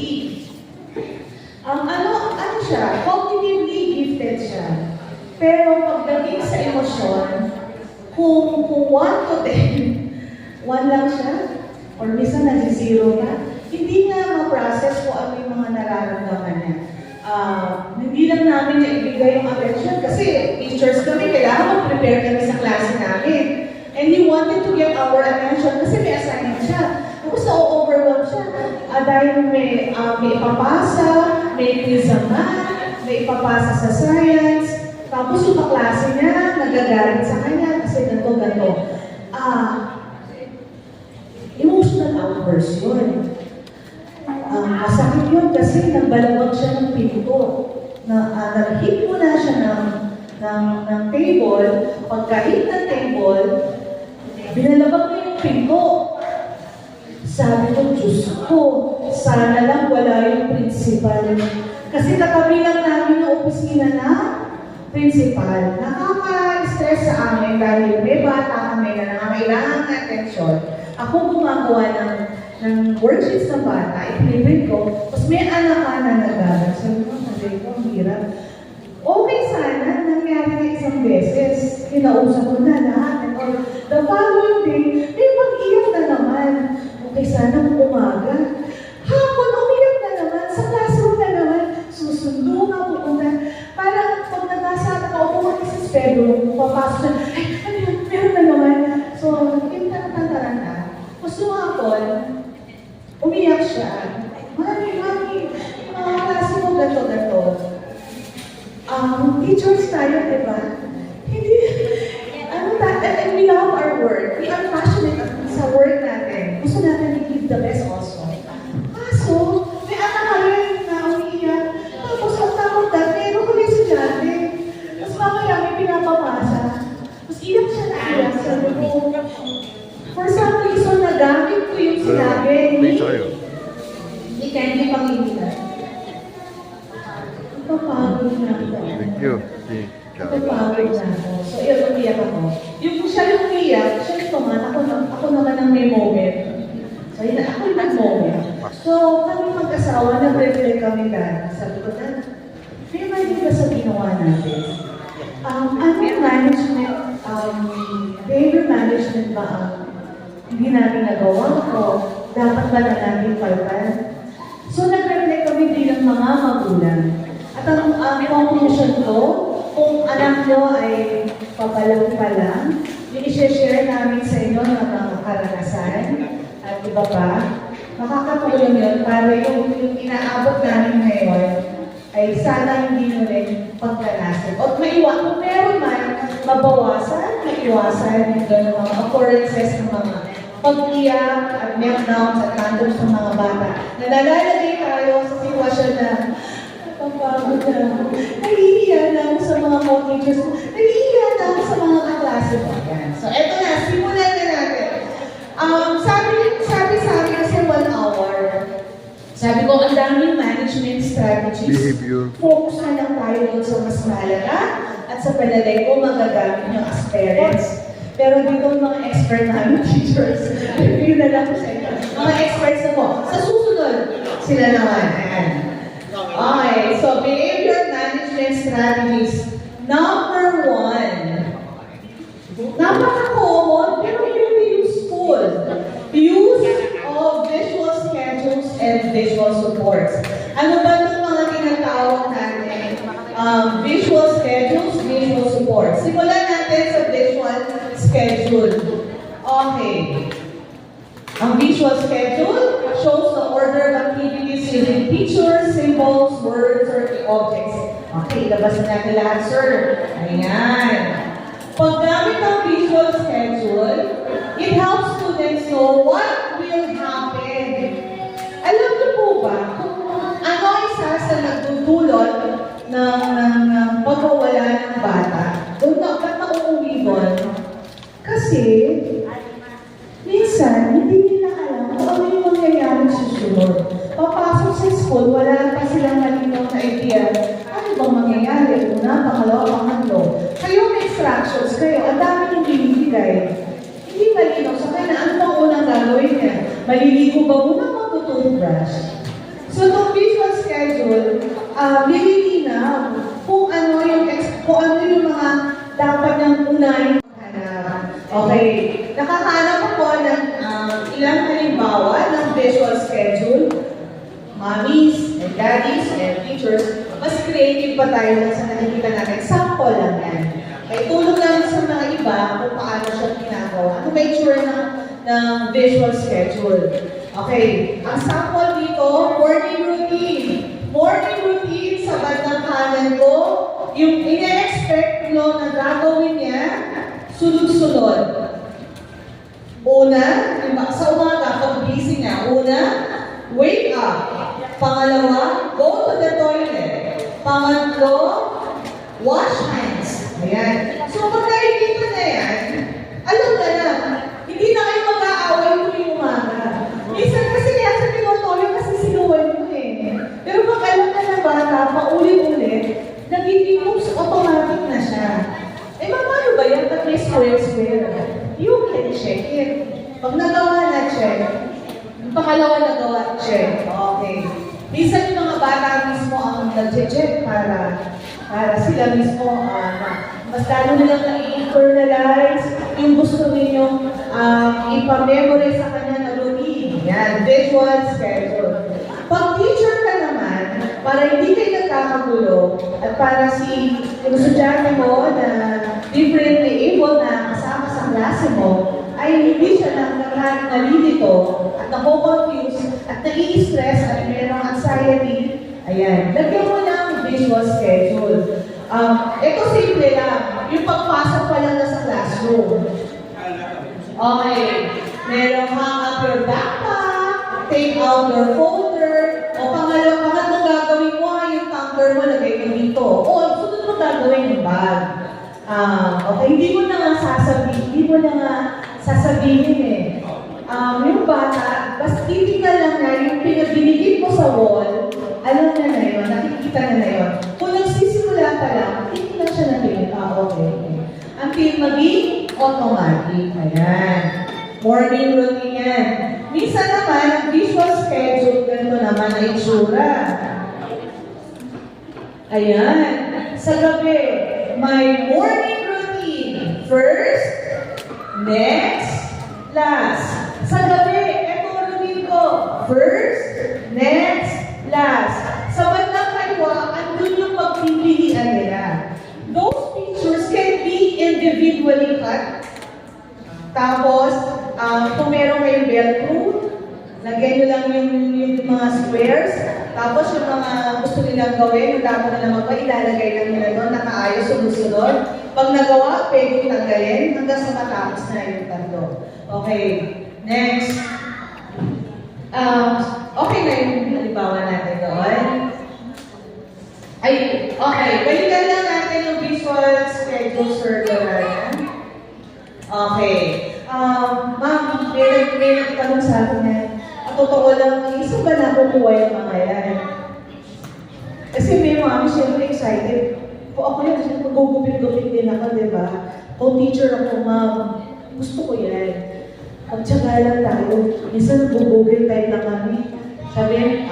B: Ano siya? Cognitively gifted siya. Pero pagdating sa emosyon, kung 1 to 10, 1 lang siya, or minsan nag-0 na, hindi na ma-process kung ano yung mga nararamdaman niya. Hindi lang namin naibigay yung attention kasi teachers kami, kailangan mag-prepare kami sa klase namin. And he wanted to get our attention kasi may assignment siya. Tapos na-overwhelm siya. Dahil may ipapasa, may quizaman, may ipapasa sa science, tapos yung kaklase niya, nagagalit sa kanya kasi ganito. Emotional outburst yun. Masakit yun kasi nagbalawag siya ng pinto. Nag-hit mo na siya ng table. Pagka-hit ng table, binalabag niya yung pinto. Sabi ko, Diyos ko, sana lang wala yung principal. Kasi katabi lang namin yung opisina na principal. Nakaka-stress sa amin dahil may bata kami na nangangailangan ng atensyon. Ako gumagawa ng worksheets ng bata, i-print ko, tapos may anak ka na nagagawa. Sabi ko, ang hirap. Okay sana, nangyari na isang beses. Kinausap ko na lahat. And all. The following day, may pag-iyak na naman. Okay, sana umaga. Hapon, umiyak na naman. Sa classroom na naman. Susundo nga pupunta. Parang pag nakaupo ka sa bedroom, papasok na, ay, ano yun, meron na naman. So, yung tantaran na. Tapos hapon, umiyak siya. Mami, mga klase mo gato. Teachers tayo, di ba? Hindi, we love our work. We are passionate sa work natin. Gusto natin
I: give the best also. Kaso, may anak ka rin na umiiyak. Tapos ang takot na, meron ko rin estudyante. Tapos mamaya may pinapapasa. Tapos iyak siya na iyak. Sabi ko, for some reason, nagamit ko yung sinabi ni
D: Pizza kayo.
I: Candy Pangilinan. Napapagod na ako.
D: Thank you. Si Charo.
I: Napapagod na ako. So, yun, umiyak ako. Yung siya yung umiyak, siya yung naman, ako naman ang may moment. So, yun, ako yung nag-moment. So, kami mag-asawa, nag-reflect kami na. Sabi ko na, may mali ba sa ginawa natin? Anong management, behavior management ba ang hindi natin nagawa o dapat ba na natin palpan? So, nag-reflect kami bilang mga magulang. At ang conclusion ko, kung anak nyo ay papalaki pa lang, yung i-share namin sa inyo ng mga karanasan at iba pa, makakatulong yun para yung inaabot namin ngayon ay sana hindi nyo rin pagkanasin. O kung meron man, mabawasan, maiwasan yung mga occurrences ng mga pag-iyak at meltdowns at tantrums ng mga bata. Nalalagay tayo sa sitwasyon na napapagod na ako. Nahihiya na ako sa mga co-teachers. Nahihiya na ako sa mga kaklase ko. Yan. So, eto na. Simulan na natin. Sabi kasi 1 hour. Sabi ko, ang daming management strategies.
D: Behavior.
I: Focus na lang tayo doon sa mas mahalaga at sa palagay ko magagamit nyo as parents. Pero dito ang mga expert namin, teachers, review na lang ko sa inyo. Mga experts na po. Sa susunod, sila naman. Ayan. Okay, so behavior management strategies. Number 1. Napaka-common, pero really useful. Use of visual schedules and visual supports. Ano ba itong mga tinatawag natin? Visual schedules, visual supports. Simulan natin sa visual schedule. Okay. Ang visual schedule shows the order of activities using pictures, symbols, words, or objects. Okay, labas na natin lahat, sir. Ayan. Paggamit ng visual schedule, it helps students know what will happen. Alam niyo po ba kung ano isa sa nagdudulot ng pagkawala ng bata? Kung ba't nauuwi doon? Kasi, minsan, hindi nila alam kung ano yung mangyayari susunod. Papasok sa school, wala pa silang malinaw na idea. Ano bang mangyayari? Una, pangalawa, pangatlo. Kayo may instructions kayo, ang dami yung binibigay. Hindi malinaw sa kanya, ano bang unang gagawin niya? Maliligo ba muna mag-toothbrush? So, itong visual schedule, nililinaw kung ano yung mga dapat niyang unahin. Okay, nakakahanap ako ng ilang halimbawa ng visual schedule. Mommies and daddies and teachers, mas creative pa tayo sa nakikita natin. Sample lang yan. Kaya tulong namin sa mga iba kung paano siya ginagawa. Ano ba yung tsura ng visual schedule? Okay, ang sample dito, morning routine. Morning routine sa bandang kanan ko, yung ina-expect nyo na gagawin niya, sunod-sunod. Una, sa umaga, pag-gising niya. Una, wake up. Pangalawa, go to the toilet. Pangatlo, wash hands. Ayan. So, pag nakikita na yan, alam na lang, hindi na kayo mag-aaway tuwing umaga. Minsan kasi kaya sa pinotolyo kasi sinuwan mo eh. Pero pag alam na ng bata, paulit-ulit, nagiging automatic na siya. Eh, paano ba yan? Pag may square-square, you can check it. Pag nagawa na, check. Yung pangalawa nagawa, check. Okay. Minsan yung mga bata mismo ang nag-check para sila mismo, mas lalo nilang na-internalize yung gusto ninyong ipa-memory sa kanya na routine. Yan, visual schedule. Pag teacher ka naman, para hindi kayo nagkakagulo, at para yung estudyante mo na differently able na kasama sa klase mo, ay hindi siya nalilito at nako-confuse at nai-stress at mayroong anxiety. Ayan, lagyan mo ng visual schedule. Ito simple lang, yung pagpasok pa lang na sa classroom. Okay, merong hang up your backpack, folder, o pangatlong gagawin mo, yung tumbler mo, lagay mo dito. O, sunod mo gagawin yung bag. Okay, hindi mo na nga sasabihin eh. Yung bata, basta titignan lang na yung pinagbiligid mo sa wall, alam na yun, nakikita na yun. Kung nagsisimula pa lang, titignan siya na yun, okay. Until maging automatic. Ayan. Morning routine yan. Minsan naman, visual schedule, ganito naman na itsura. Ayan. Sa gabi, my morning routine. First, next, last. Sa gabi, ito ang routine ko. First, next, last. Sa bandang kaliwa, andun yung pagpipilian nila. Those pictures can be individually cut. Tapos, kung meron kayong velcro, lagyan nyo lang yung mga squares. Tapos yung mga gusto nilang gawin, yung dapat na naman pa, ilalagay lang nila doon, nakaayos, sunod-sunod. Pag nagawa, pwede tanggalin hanggang sa matapos na yung tatlo. Okay, next. Okay na yung halimbawa natin doon. Ay, okay, balikan lang natin yung visual schedule circular. Okay. Ma'am, may nagtanong sa akin na, totoo lang, isa ba nakukuha yung mga yan? Kasi may mami, siyempre excited. Kung ako yan, kasi magugupit-gupit din ako, di ba? Kung teacher ako, ma'am, gusto ko yan. Pagtsaga lang tayo, minsan bubugil tayo na kami. Sabi,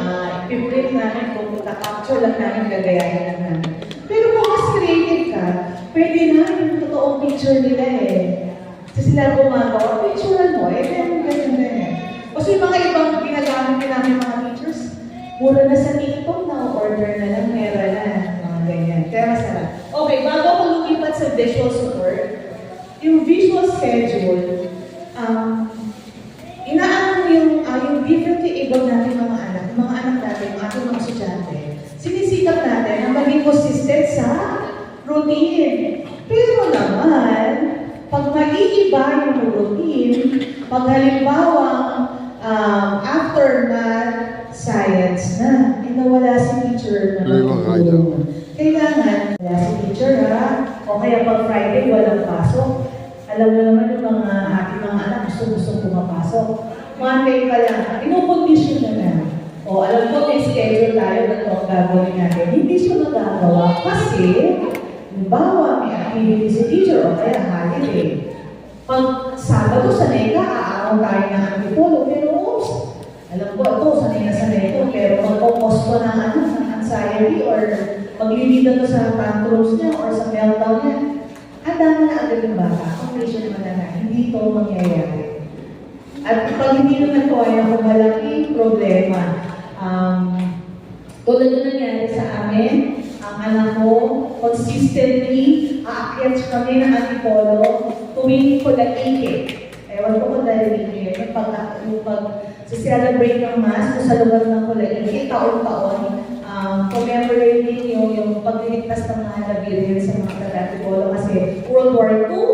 I: i-print namin, kung capture lang namin, gagayahin lang namin. Pero kung mas creative ka, pwede na yung totoong picture nila eh. Kasi sila gumagawa, picture mo, ganyan na eh. Kasi yung mga ibang ginagamit din namin mga teachers, mura na sa TikTok, na-order na lang, meron na, mga ganyan. Kaya masarap. Okay, bago ako lumipat sa visual support, yung visual schedule, inaano yung differently able natin mga anak natin, yung ating mga estudyante, sinisikap natin na maging consistent sa routine. Pero naman, pag maiiba yung routine, pag halimbawa, after math, science na, nawala si teacher na matulong. Kailangan, wala si teacher o kaya pag Friday, walang pasok. Alam mo naman yung mga ating mga anak, gusto pumapasok. Monday pa lang, inukondisyon na na. O alam ko, may schedule tayo na ito ang gagawin natin. Hindi siya magagawa kasi, halimbawa, may activity si teacher o kaya holiday. Pag Sabado, sanay ka, aaraw tayo ng antipolo, pero alam ko, ito, sanay ito, pero magpapos ko ng anxiety or maglilida to sa tantrums niya or sa meltdown niya, handa na agad yung bata, completion mo na hindi ito mangyayari. At pag hindi naman ko ay ako malaking problema, tulad na nangyari sa amin, ang anak ko, consistently, aakyat kami ng antipolo, tuwing ko na ikit. Ewan ko kung dahil ikit. Yung pag-celebrate ng Mass, kung sa lugar ng Kulaikit, taon-taon, commemorating yung pagliligtas ng mga Birhen sa mga taga-antipolo kasi World War II,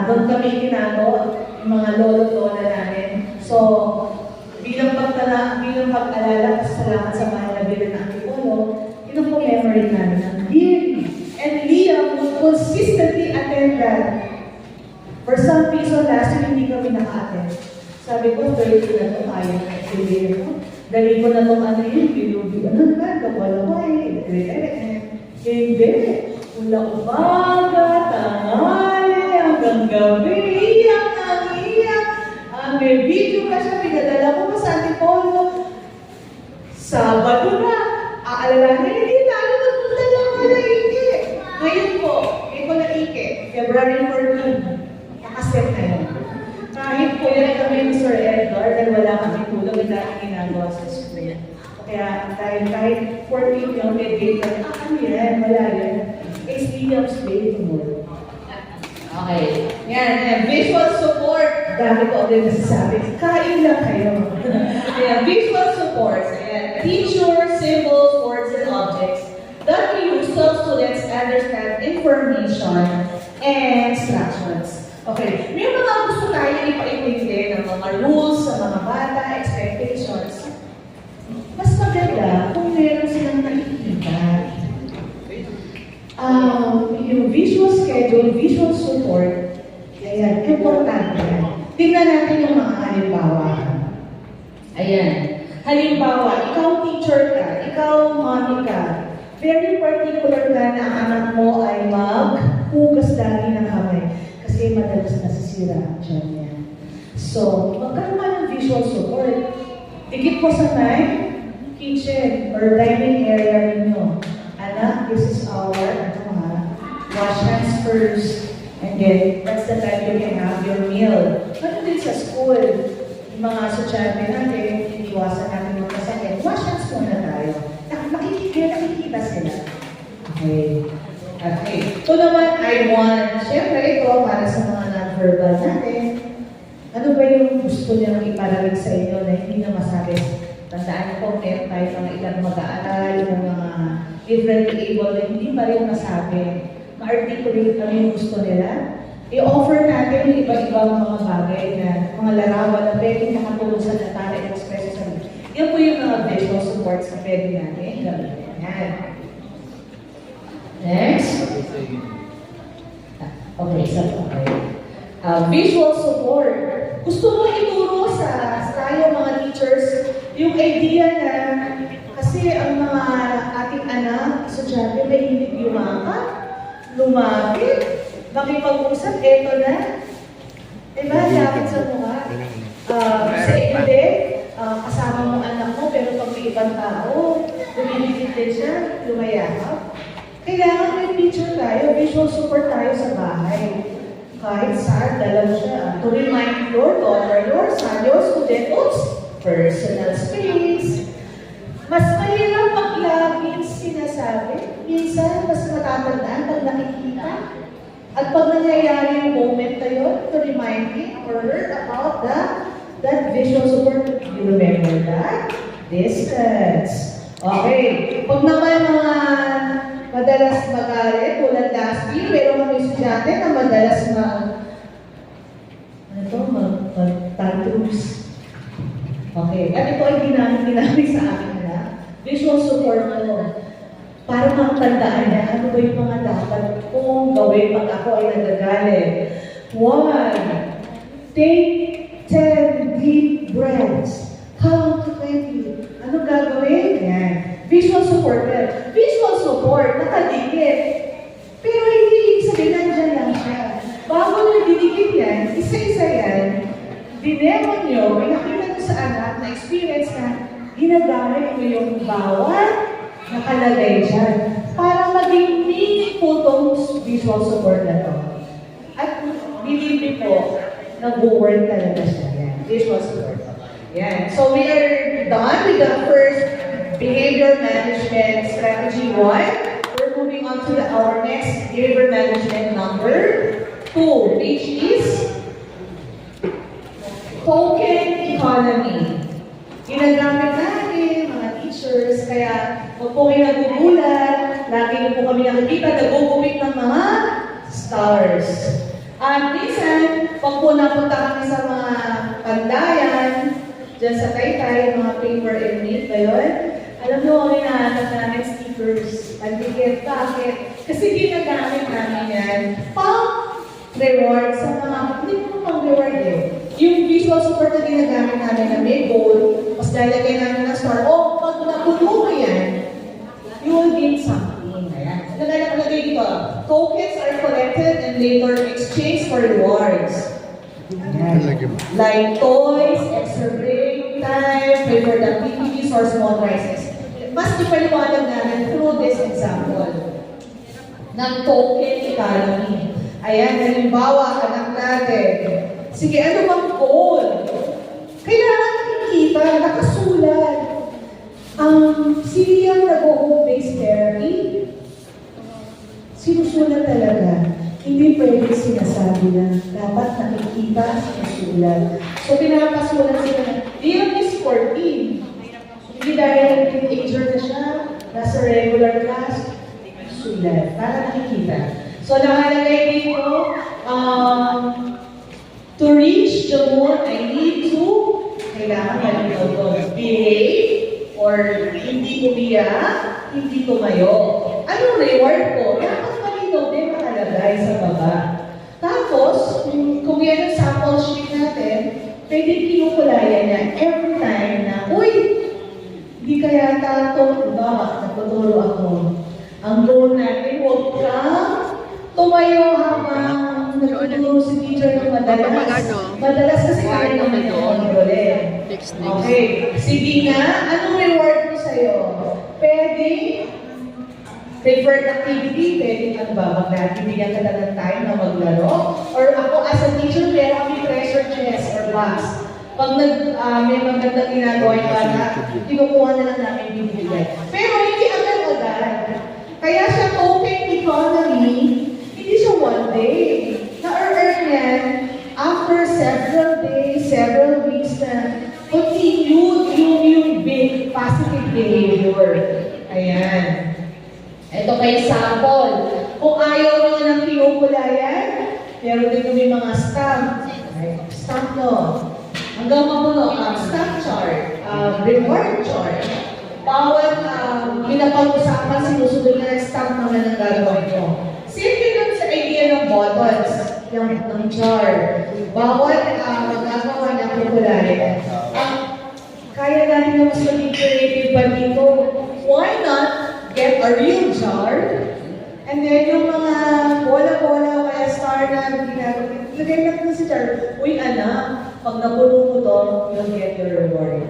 I: doon kami ginagawa, yung mga lolo-lola namin. So, bilang pag-alala, salamat sa mga Birhen ng antipolo, commemorate namin ng Birhen. And Liam would consistently attend that. For some reason, last year hindi kami naka-attend. Sabi ko, 30 na ito, kaya na activate ko. Dali ko na itong binubi, hindi. Mula umaga, tanghali, hanggang gabi, iyak. May video ka siya, pinadala ko pa sa antipolo. Sabado na. Aalala niya, hindi tayo nagpunta lang na Ike. Ngayon po, hindi ko na Ike. February 14. Nakaset na yun. Kahit po yan kami ni Sir Edgar, dahil wala kami tulog, hindi natin ginagawa sa school. Kaya kahit 14 yung may-date kami, ano yan, wala yan. It's Liam's day tomorrow. Okay. Yan. Visual support. Dami ko ulit nasasabi. Kain lang kayo. Visual support. Picture, symbols, words, and objects that we use so students understand information and instructions. Okay. May mga gusto tayo ipaintindi ng mga rules sa mga bata, expectations. Ayan. Halimbawa, ikaw teacher ka, ikaw mommy ka, very particular ka na ang anak mo ay maghugas lagi ng kamay kasi madalas nasisira ang tiyan niya. So, magkaroon ka ng visual support. Dikit po sa may kitchen or dining area ninyo. Anak, this is our wash hands first. And then, that's the time you can have your meal. Ano din sa school? Yung mga estudyante natin, iniwasan natin yung kasakit. Wash hands muna tayo. Nakikita sila. Okay. Okay. Ito naman, I want. Siyempre, ito para sa mga non-verbal natin. Ano ba yung gusto niyang iparagin sa inyo na hindi na masabi? Tandaan niyo po, meron tayo mga ilang mag-aaral, yung mga differently able na hindi pa rin masabi. Ma-articulate ano yung gusto nila. I-offer natin yung iba-ibang mga bagay na mga larawan na pwede nakatulong sa data and express sa nila. Yan po yung mga visual supports na pwede natin gamitin. Yan. Next. Okay, isa po. Visual support. Gusto mo ituro sa tayo mga teachers yung idea na kasi ang mga ating anak, estudyante, may hilig yumakap, lumapit, makipag-usap, eto na. Diba, lapit sa mukha. Sa hindi, kasama mo anak mo, pero pag may ibang tao, lumilipit din siya, lumayakap. Kailangan may picture tayo, visual support tayo sa bahay. Kahit saan, dalaw siya. To remind your daughter, your son, your student, oops, personal space. Mas mahirap pag laging sinasabi. Minsan, mas matatandaan pag nakikita. At pag nangyayari yung moment na yun, to remind him or her about that visual support. You remember that? Distance. Okay. Pag naman mga madalas magalit, tulad last year, pero kami estudyante na madalas mag-tantrums. Okay. At ito ay ginamit sa akin na visual support mo. Para matandaan na ano ba yung mga dapat kong gawin pag ako ay nagagalit. 1. Take 10 deep breaths. Count to 20. Ano gagawin? Yan. Visual support yan. Visual support, nakadikit. Pero hindi ibig sabihin nandiyan lang siya. Bago nyo didikit yan, isa-isa yan, dinemon nyo, may nakita nyo sa anak na experience na ginagamit mo yung bawat nakalagay dyan para maging meaningful tong visual support na to. At believe po, nag-work talaga siya. Yan. Visual support. Yan. So we are done with the first behavior management strategy 1. We're moving on to our next behavior management number 2, which is token economy. Ginagamit natin mga teachers, kaya huwag po kayo nagugulat, lagi niyo po kami nakikita, nagugupit ng mga stars. At minsan, pag po napunta kami sa mga pandayan, dyan sa Taytay, mga paper and meat ba yun? Alam mo, kami nahanap namin stickers, pandikit, bakit? Kasi ginagamit namin yan pang-reward sa mga, hindi mo pang-reward eh. Yung visual support na ginagamit namin na may goal, mas lalagay namin na star, o pag napuno mo yan, you will gain something. Ayan. Nagalagay dito, tokens are collected and later exchanged for rewards. Like toys, extra break time, favorite activities, or small prizes. Mas ipaliwanag namin through this example ng token economy. Ayan, halimbawa, anak natin. Sige, ano bang goal? Kailangan nakikita, nakasulat. Sino yung nag-home-based therapy? Sinusulat talaga. Hindi pwede sinasabi na dapat nakikita, sinusulat. So, pinapasulat sila na, Leon is 14. Hindi dahil teenager na siya, nasa regular class, sulat, para nakikita. So, nakalagay dito, to reach the moon, I need to, kailangan malinaw to, behave, or hindi umiyak, hindi tumayo. Anong reward ko? Dapat malinaw din makalagay sa baba. Tapos, kung yan ang sample sheet natin, pwede kinukulayan niya every time na nagtuturo ako. Ang goal natin, huwag kang tumayo habang nagtuturo si teacher ng madalas. Madalas kasi kaya naman yung kontrole. Okay, sige nga, anong reward ko sa'yo? Pwede, preferred activity, pwede ano ba, magbibigyan ka na ng time na maglaro? Or ako as a teacher, meron kami treasure chest or box. Pag may magandang ginagawa yung bata, kinukuha na lang namin bibigyan. Pero hindi agad-agad. Kaya siya open economy, hindi siya one day. Na-earn yan after several days, several weeks na continued yung big positive behavior. Ayan. Ito kayo sample. Kung ayaw nyo ng kinukulayan, meron din kami mga stamp. Stamp no. Hanggang mapuno, stamp chart, reward chart. Bawat pinapag-usapan, sinusunod na stamp naman ang gagawin mo. Simple lang sa idea ng buttons, ng chart. Bawat magagawa ng kukulayan. Kaya natin na mas maging creative ba dito? Why not get a real jar? And then yung mga bola-bola, kaya star na ginagawa, lagay natin sa jar. Uy, anak, pag napuno mo to, you'll get your reward.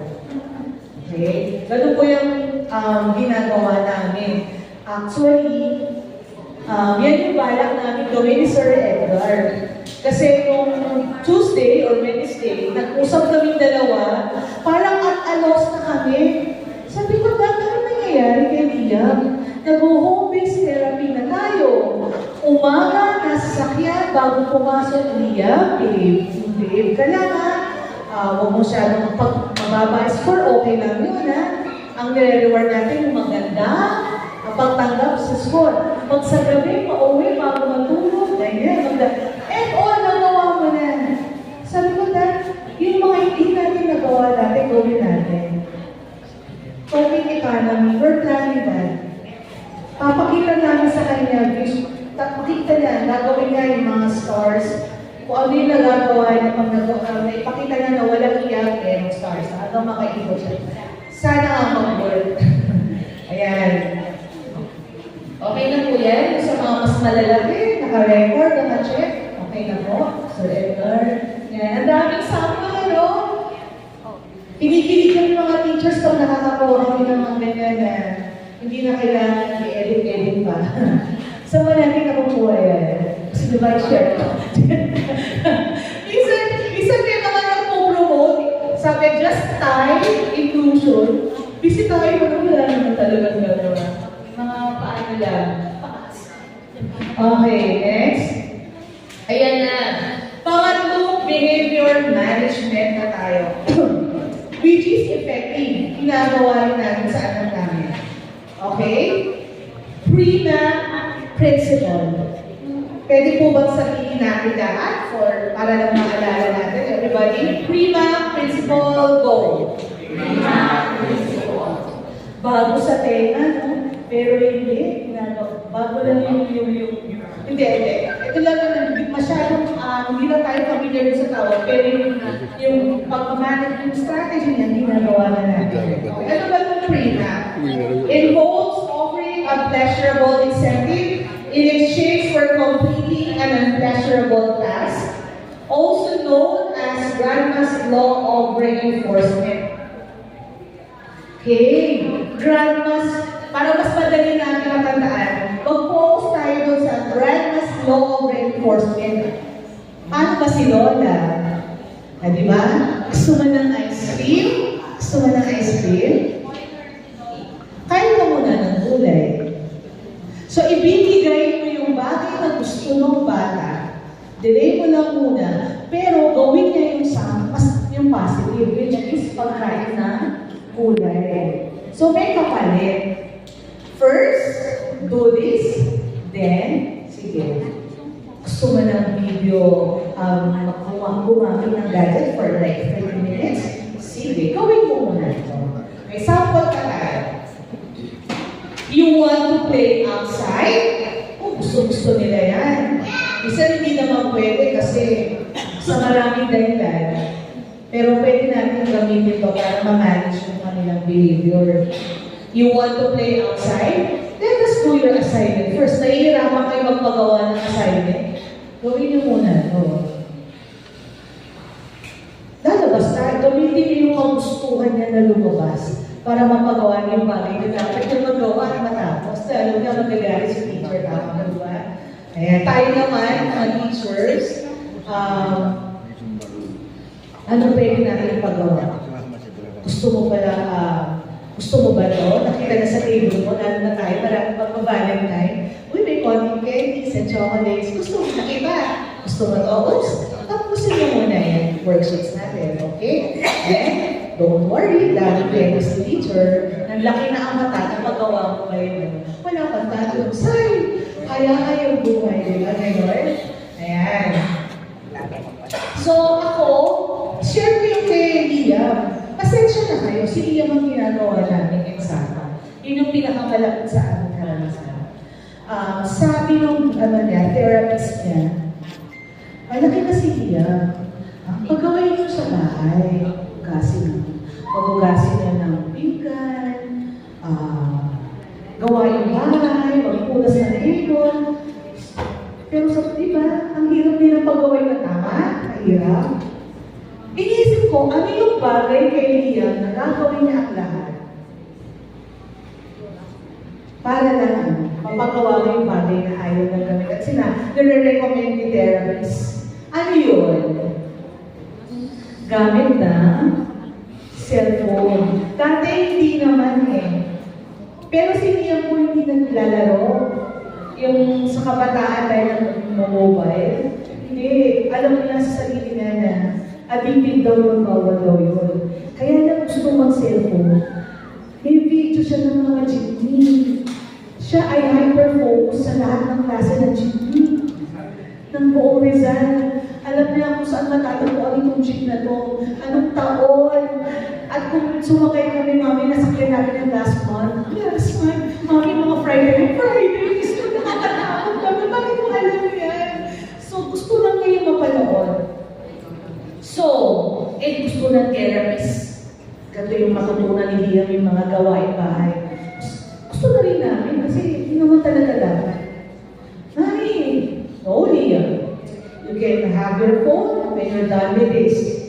I: Okay? Ganun po yung ginagawa namin. Actually, yan yung balak namin gawin ni Sir Edgar. Kasi nung Tuesday or Wednesday, nag-usap kaming dalawa, parang at-alos na kami. Sabi ko, ano nangyayari kay Liam? Nag-home-based therapy na tayo. Umaga, nasa sakyan, bago pumasok, Liam, babe ka lang ha. Huwag mo masyadong mababa score, okay lang yun ha. Ang nire-reward natin yung maganda, ang pagtanggap sa score. Pag sa gabi, pauwi, bago matulog, ganyan, and all, nagawa mo na. Sabi ko, Dad, yung mga hindi natin nagawa natin, gawin natin. Coping economy, we're planning that. Papakita namin sa kanya, makita niya, gagawin niya yung mga stars. Kung ano yung nagagawa niya pag nagawa, ipakita niya na walang iyak, yung stars. Hanggang makaikot siya. Sana ang mag-work. Ayan. Okay na po yan. Sa mga mas malalaki, naka-record, naka-check. Okay na po. Sir Edgar. Yan. Ang daming sample, ano? Pinipilig kami mga teachers pag nakakakuha kami ng mga ganyan na hindi na kailangan i-edit pa. So, wala din nakukuha yan. Kasi diba i-share ko? Minsan may mga nagpo-promote, sabi, just time, inclusion. Busy tayo, wala naman talagang gano'n. Mga paano lang. Okay, next. Ayan na. Pangatlong behavior management na tayo. Which is effective. Ginagawa rin natin sa anak namin. Okay? PRIMA principle. Pwede po bang sabihin natin lahat para lang maalala natin? Everybody? PRIMA principle, go. PRIMA principle. Bago sa tenga, no? Pero hindi. Bago lang yung hindi. Ito lang naman, masyadong, hindi na tayo familiar sa tawag, pero yung pag-manage yung strategy niya, ginagawa na natin. Okay. Ano ba itong PRIMA? Involves offering a pleasurable incentive in exchange for completing an unpleasurable task, also known as Grandma's Law of Reinforcement. Okay, Grandma's, para mas madali natin matandaan, mag-focus tayo doon sa Grandma's Law of Reinforcement. Paano ba si Lola? Di ba? Gusto mo ng ice cream? Gusto mo ng ice cream? Kain ka muna ng gulay. So, ibibigay mo yung bagay na gusto ng bata. Delay mo lang muna. Pero, gawin niya yung positive. Which is pagkain na gulay. So, may kapalit. First, do this. Then, sige. Gusto mo ng video, gumamit ng gadget for like 30 minutes? Sige, gawin mo muna ito. May sample ka tayo. You want to play outside? Gusto nila yan. Isa hindi naman pwede kasi sa maraming dahilan. Pero pwede natin gamitin ito para ma-manage yung kanilang behavior. You want to play outside? Let us do your assignment. First, nahihirapan kayo magpagawa ng assignment. Gawin niyo muna. Lalabas tayo. Gamitin niyo yung kagustuhan niya na lumabas para mapagawa niyo yung bagay na dapat niyo magawa at matapos. Alam niya magagalit si teacher. Tama na ba? Ayan. Tayo naman, mga teachers, ano pwede natin ipagawa? Gusto mo ba ito? Nakita na sa table mo, lalo na tayo, marami magpa-Valentine. Uy, may konting candies and chocolates. Gusto mo na iba? Gusto mo ito? Oops! Tapusin mo muna yung worksheets natin, okay? And don't worry, dahil pwede si teacher, nang laki na ang mata na magawa mo kayo. Wala kang talunsay. Kaya kayong buhay, di ba? Ngayon? Ayan. So ako, share ko yung kay Liam. Pasensya na kayo, si Liam ang ginagawa namin eksama. Yun yung pinakamalapit sa aming karanasan. Sabi nung therapist niya, malaki na si Liam. Paggawain mo sa bahay, magugasin niya ng pinggan, gawain bahay, magpunas ng table. Pero sa diba, ang hirap din ang paggawain na tama, mahirap. Iniisip ko, ano yung bagay kay Liam na gagawin niya ang lahat? Para lang, mapagawa mo yung bagay na ayaw na gawin. At nire-recommend ni therapist. Ano yun? Gamit ng cellphone. Dati hindi naman eh. Pero si Liam po hindi naglalaro. Yung sa kabataan tayo ng mobile. Hindi. Alam niya sa sarili niya na addicted daw yung bawal daw yun. Kaya na gusto mag-cellphone. May video siya ng mga jeepney. Siya ay hyper-focus sa lahat ng klase ng jeepney. Ng buong Rizal. Alam niya kung saan matatagpuan itong jeep na to. Anong taon. At kung sumakay kami, mami, nasakyan natin yung last month. Last month, mami, mga Friday. Gusto nakakatakot kami. Bakit mo alam yan? So, gusto lang kayo mapanood. So, gusto ng therapist. Ganito yung matutunan ni Liam yung mga gawain bahay. Gusto na rin namin kasi hindi naman talaga dapat. Mami, no, Liam. You can have your phone when you're done with this.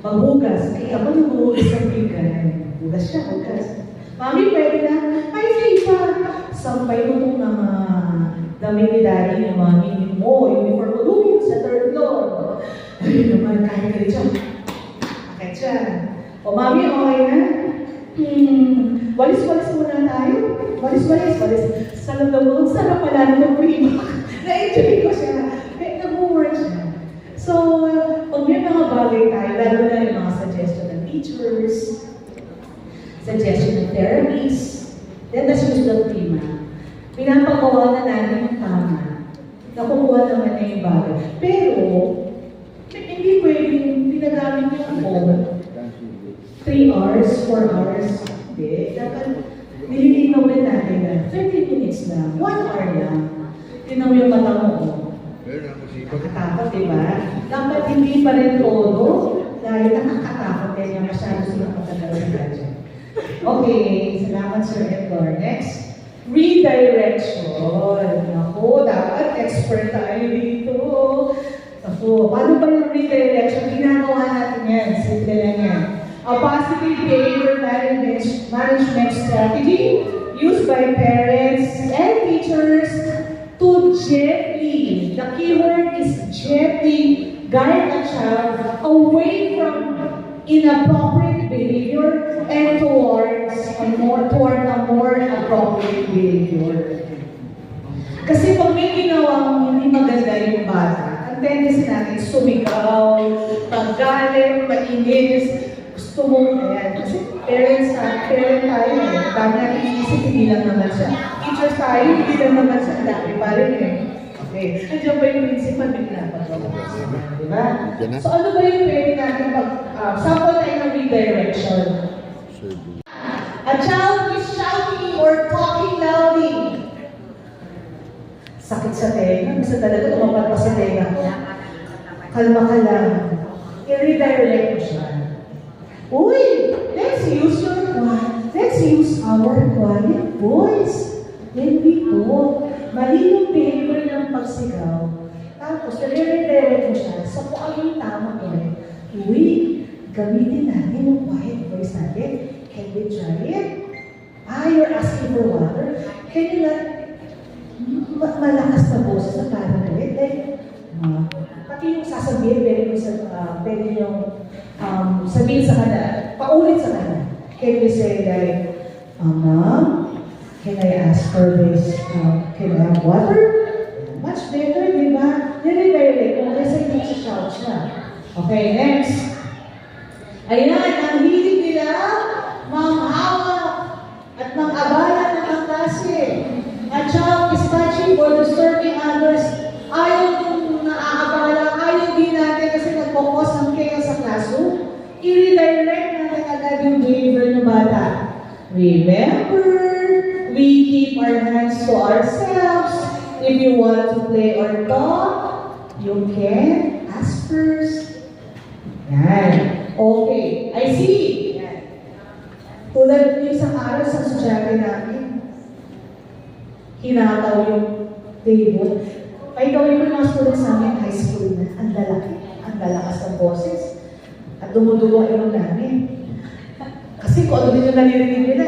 I: Maghugas. Ay, ako naghuhugas ng pinggan. Hugas siya, hugas. Mami, pwede na. Ay, FIFA. Sampay mo itong mga damit ni daddy, ni mami, mo, uniform ko. Doon sa third floor. Ay, naman, kahit ka dyan. Kahit dyan. O, mami, okay na? Walis-walis muna tayo. Walis-walis. Sa lalo, sarap pala nito prima. Na-enjoy ko siya. Nag-work siya. So, pag may mga bagay tayo, lalo na yung mga suggestion ng teachers, suggestion ng therapies, let us use the prima. Pinapagawa na natin yung tama. Nakukuha naman na yung bagay. Pero, hindi pwedeng pinagamit yung phone. 3 hours, 4 hours. Hindi. Dapat nililinawin natin na 30 minutes lang, 1 hour lang. Tinan mo yung mata mo. Nakakatakot, diba? Dapat hindi pa rin todo dahil nakakatakot din yung masyado silang pagkakala sa gadget. Okay, salamat Sir Edgar. Next, redirection. Ako, dapat expert tayo dito. Ako, paano ba yung redirection? Ginagawa natin yan. Simple lang yan. A positive behavior management strategy used by parents and teachers to gently, the keyword is gently, guide a child away from inappropriate behavior and toward a more appropriate behavior. Kasi pag may ginawang hindi maganda yung bata, ang tendency natin sumigaw, magalit, mainis, gusto mo, ayan. Kasi parent tayo eh. Dami natin isip, hindi lang naman siya. Teachers tayo, hindi lang naman siya. Dami pa rin eh. Okay. Nandiyan ba yung principal? Bigla pa ito. Diba? So ano ba yung pwede natin sample tayo ng redirection? A child is shouting or talking loudly. Sakit sa tenga. Kasi talaga tumapat pa sa tenga ko. Kalma ka lang. I-redirect mo siya. Uy, let's use magsigaw. Tapos, nare-redirect mo siya sa kung ano yung tama ko. Uy, gamitin natin yung quiet voice natin. Can we try it? You're asking for water. Can you not malakas na boses na parang galit? Pati yung sasabihin, pwede yung sabihin sa kanya, paulit sa kanya. Can we say like, Mom, can I ask for this? Can I have water? Much better, di ba? Nire-direct mo kasi hindi siya shout siya. Okay, next. Ayan, ang hilig nila, manghawa at mang-abala ng ang klase. At siya, pistachi for disturbing others. Ayaw nung naaabala, ayaw din natin kasi nag-focus ng chaos sa classroom. I-redirect natin agad yung behavior ng bata. Remember, we keep our hands to ourselves. If you want to play or talk, you can ask first. Yan. Okay, I see. Yan. Tulad yung isang araw sa estudyante namin, hinataw yung table. Ay gawin ko yung mga students namin, high school na, ang lalaki, ang lalakas ng boses, at dumudugo yung namin. Kasi kung ano din yung naririnig nila,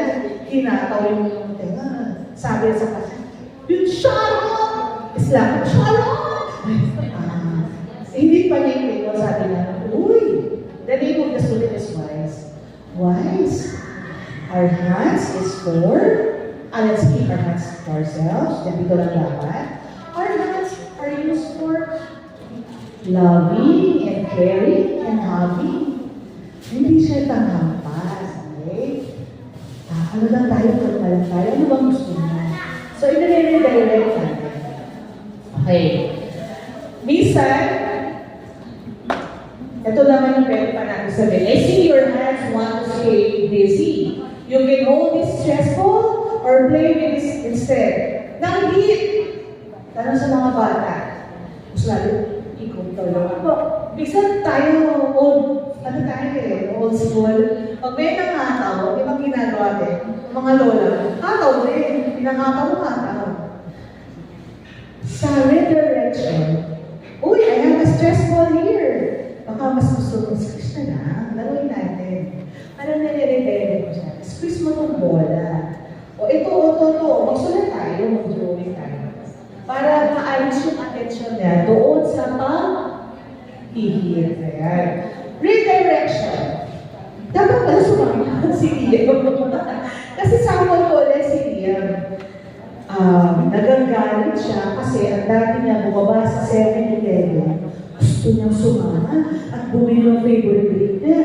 I: hinataw yung tenga. Sabi sa kasi, yung Sharon! Islam, Sharon! Hindi pa niya yung table, sabi na, uy, the name of the student is wise. Wise. Our hands is for, let's keep our hands to ourselves, dito lang dapat. Our hands are used for loving and caring and hugging. Hindi siya tanghampas, okay? Ano lang tayo, kalma lang tayo, ano bang gusto niya? So, i-redirect natin. Okay. Minsan, ito naman yung pwede pa natin sabihin. I see your hands want to stay busy. You can hold this stressful or play with this instead. Nanghit! Tanong sa mga bata. Mas lalo, ikaw talaga. Bisan tayo, old school. Pag may nangataw, di ba ginagawa din? Mga lola, hataw din. Pinangataw mo, hataw. Sa redirection, uy, I have a stress ball here. Baka mas gusto mo, squish na lang. Laruin natin. Alam na nire-redirect mo siya. Squeeze mo itong bola. O ito. Magsulat tayo, mag-drawing tayo. Para maalis yung attention niya doon sa pag-ihir. Ayan. Redirection. Dapat pala sumakihan si Liam. Kasi sample ko ulit si Liam. Nagagalit siya kasi ang dati niya bumaba sa 7-11. Gusto niyang sumama at bumili ng favorite drink niya.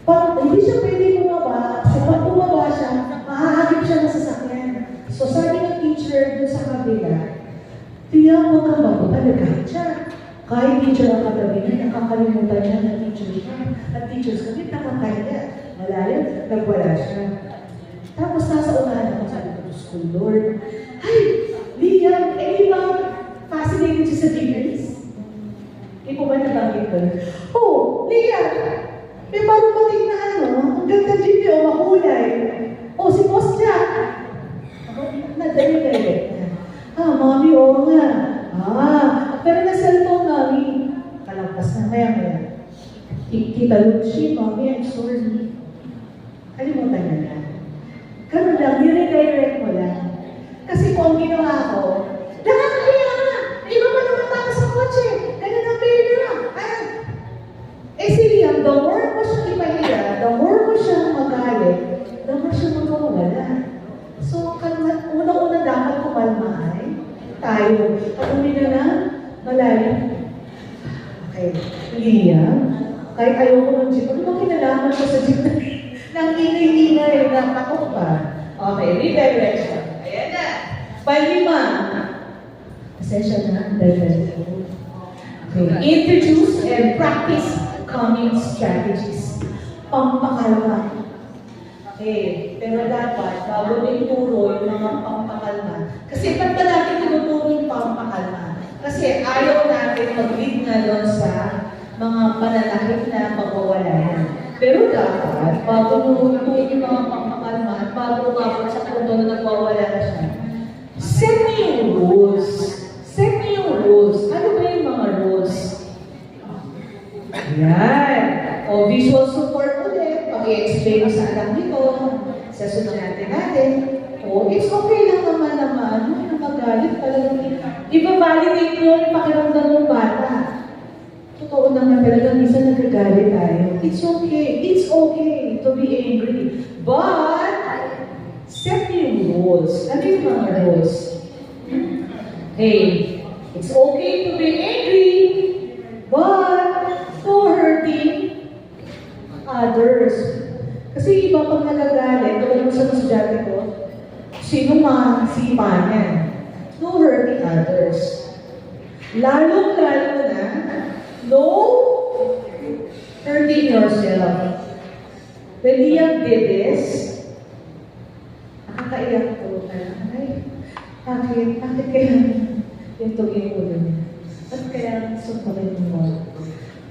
I: Pag hindi siya pwede bumaba, kasi pag bumaba siya, mahahagip siya ng sasakyan. So sabi ng teacher dun sa kabila, tiyan mo ka ba? Talaga siya. Kahit teacher ang katabi niya, nakakalimutan niya na teacher siya. At teachers kami nakakaya. Malalim, nagwala siya. Tapos nasa unahan ako sa school, Lord. Ay, Liam, di ba fascinated siya sa degrees? Di po ba nabanggit ko? Oh, Liam, may marumating na ang ganda dito, makulay. Oh, si Boss Jack. Nadali-dali. Mami, oo nga. Pero na cellphone, Mami. Kalampas na, maya-maya. Kita Lucy, Mami, I'm sorry. Kalimutan na lang. Ganun lang, nire-direct mo lang. Kasi kung ang ginawa ko, nakakaya na! Iba pa naman tayo sa kotse! Ganun ang behavior lang! Si Liam, the more mo siya ipahira, the more mo siya magalit, the more siya magkawala. So, unang-una dapat kumalmahay tayo. Pag umina na, malalim. Okay, Liam, kahit ayoko ng jeep, ano bang kinalaman ko sa jeep nang ingay-ingay, nakakot pa? Okay, redirection. Ayan na. Palima. Pasensya na, dahil okay. Introduce and practice calming strategies. Pampakalma. Okay, pero dapat, bago din turo yung mga pampakalma. Kasi ba't ba natin tinuturo yung pampakalma? Kasi ayaw natin mag-lead na doon sa mga pananakit na pagwawala. Pero dapat, bago turo yung mga pampakalma at bago sa punto na nagwawala na siya, set mo yung rules. Set mo yung rules. Ano ba yung mga rules? Yan. O visual support ulit. Pag-i-explain mo sa anak nito, sa estudyante natin. O, it's okay lang naman. Ano, magalit talaga. Iba-validate mo yung pakiramdam ng bata. Totoo naman talaga, minsan nagagalit tayo. It's okay to be angry. But, set yung rules. Ano yung mga rules? Hey, it's okay to be angry, but no hurting others. Kasi iba pag nagagalit, tulad sa estudyante ko, sino man, sipa niyan. No hurting others. Lalong-lalo na, no hurting yourself. When Ian did this, nakakaiyak ko. Ay, bakit kaya yung tugin ulo niya? Bakit kaya suntukin mo?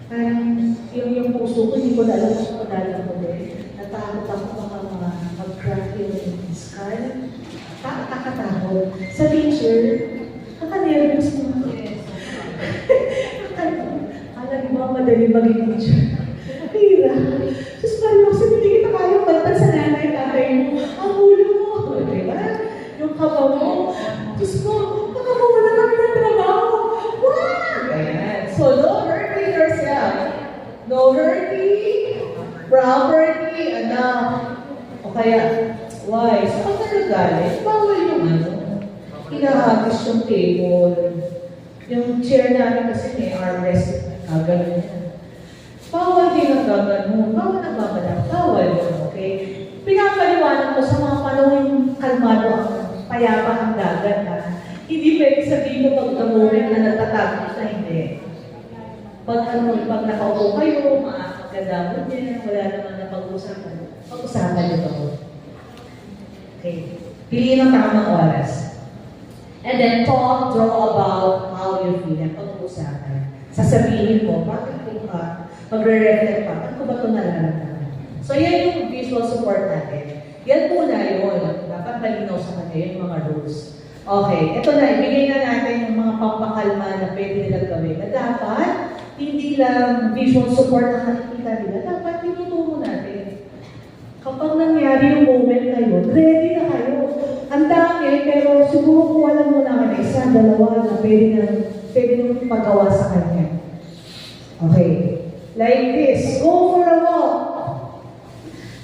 I: Parang yung puso ko, hindi ko na alam kung padalang ko din. Natakot ako baka mag-crack yung skull. Kakatakot. Sa teacher, kaka-nervous mo. Alam mo, madali maging teacher. Hira. Sus, parang kasi hindi kita kayang balitan sa nanay-tatay mo. Ang ulo mo. Diba? Yung kaba mo. Diyos ko, baka mawala kami ng trabaho. Wow! Ayan. So, no hurting yourself. No hurting property, anak. O kaya, why? Sa pag nagagalit, bawal yung hinahagis yung table. Yung chair namin kasi may armrest. Ganun yan. Bawal din ang gagano. Bawal ang babalak. Bawal yun, okay? Pinapaliwanag ko sa mga panahon kalmado ang payapa ang dagat, ha? Hindi pwede sabihin mo pag moment na natatakot na hindi. Pag nakaupo kayo, magandamot niya, wala naman na pag-usapan. Pag-usapan niyo ito. Okay. Piliin ang tamang oras. And then talk, draw about how you feel. Pag-usapan. Sasabihin mo, bakit ko ka? Magre-reflect pa, bakit ko ba ito nararamdaman? So yan yung visual support natin. Yan muna yun. Dapat malinaw sa kanya yung mga rules. Okay, ito na, ibigay na natin yung mga pampakalma na pwede nilang gawin. Na dapat, hindi lang visual support ang nakikita nila, dapat tinuturo natin. Kapag nangyari yung moment na yun, ready na kayo. Ang dami, pero siguro kung alam mo naman isa, dalawa na pwede nang pagawa sa kanya. Okay. Like this. Go for a walk.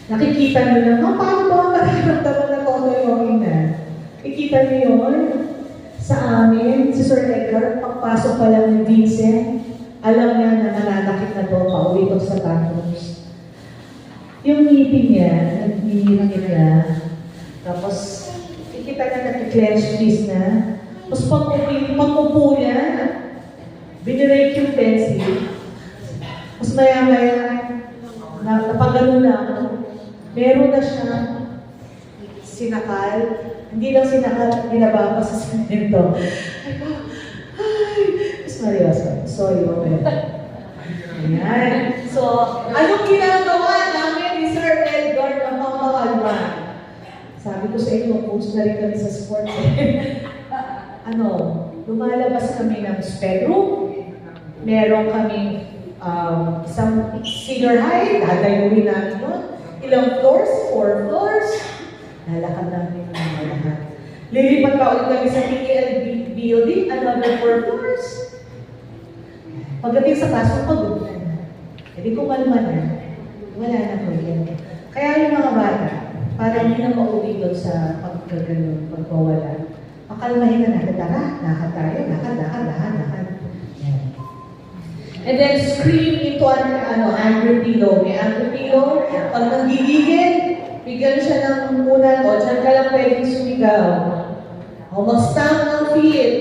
I: Nakikita nyo lang, paano ba mararamdaman na tono-yongin na? Ikita nyo yun? Sa amin, si Sir Edgar, pagpasok pa lang ni Vincent, alam niya na nananakit na doon, pauwi ko sa bathrooms. Yung ngipin niya, nag-ngipin niya, tapos ikita niya nag-clench fist na, tapos pag-upo niya, binirake yung pencil, tapos maya-maya, napagano na ako, meron na siya sinakal, hindi lang sinakal, binaba pa sa semento. Mas seryoso. Sorry, okay. Ayan. So, anong ginagawa namin ni Sir Edgar na pampakalma? Sabi ko sa inyo, post na rin kami sa sports. Lumalabas kami ng sped room. Meron kaming isang senior high, dadayuhin namin doon. Ilang floors? 4 floors. Lalakad namin ng mga lahat. Lilipat pa ulit kami sa PEL building, another 4 floors. Pagdating sa classroom, pagod na. Hindi ko malman na. Wala na po yan. Kaya yung mga bata, para hindi na mauwi doon sa pagkaganon, pagkawala. Pakalmahin na natin, tara, lakad tayo, lakad. And then scream into an angry pillow. May angry pillow, pag nanggigigil, bigyan siya ng unan, o dyan ka lang pwedeng sumigaw. O mag-stamp ng feet,